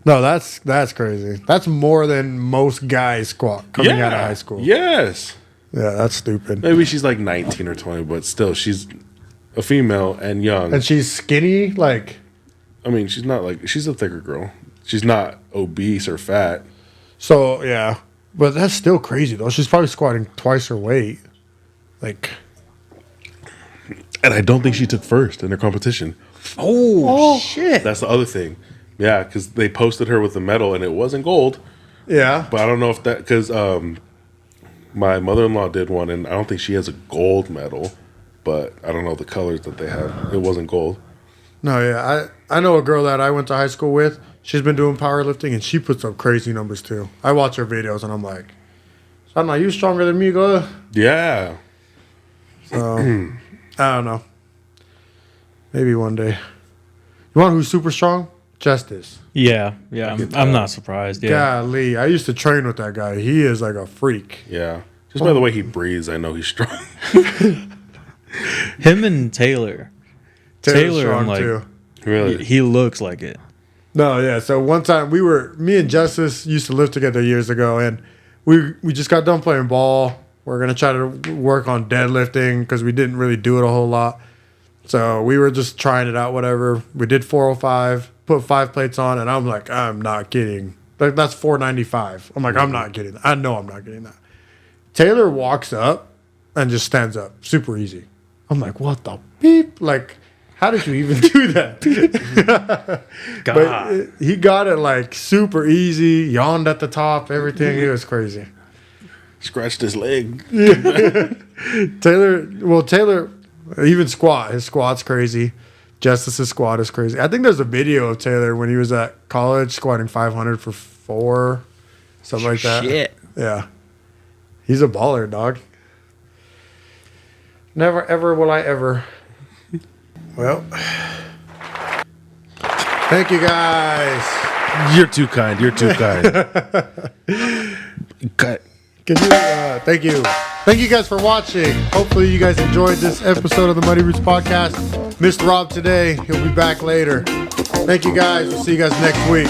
No, that's crazy. That's more than most guys squat coming out of high school. Yes. Yeah, that's stupid. Maybe she's like 19 or 20, but still, she's a female and young. And she's skinny, like I mean, she's not like, she's a thicker girl. She's not obese or fat. so. Yeah, but that's still crazy though. She's probably squatting twice her weight. Like, And I don't think she took first in her competition. Oh, shit. That's the other thing. Yeah, because they posted her with the medal and it wasn't gold. yeah, But I don't know if that, because my mother-in-law did one and I don't think she has a gold medal. But I don't know the colors that they have. It wasn't gold. no, yeah. I know a girl that I went to high school with. She's been doing powerlifting and she puts up crazy numbers too. I watch her videos and I'm like, I'm like, you stronger than me, go. Yeah. So I don't know. Maybe one day. You want who's super strong? Justice. Yeah. Yeah. I'm not surprised. Yeah. Golly, I used to train with that guy. He is like a freak. Yeah. Just by the way he breathes, I know he's strong. Him and Taylor. Taylor's Taylor, I'm strong like- too. Really? He looks like it. No, yeah. So one time me and Justice used to live together years ago, and we just got done playing ball. We're gonna try to work on deadlifting because we didn't really do it a whole lot. So we were just trying it out, whatever. We did 405, put 5 plates on, and I'm like, I'm not kidding. Like that's 495. I'm like, I'm not getting that. I know I'm not getting that. Taylor walks up and just stands up, super easy. I'm like, what the beep? Like, how did you even do that? God. But he got it like super easy, yawned at the top, everything. It was crazy. Scratched his leg. Taylor, even his squat's crazy. Justice's squat is crazy. I think there's a video of Taylor when he was at college squatting 500 for 4, something like that. Shit. Yeah. He's a baller, dog. Never, ever will I ever. Well, thank you guys. You're too kind. You're too kind. Cut. Can you, thank you. Thank you guys for watching. Hopefully you guys enjoyed this episode of the Muddy Roots Podcast. Missed Rob today. He'll be back later. Thank you guys. We'll see you guys next week.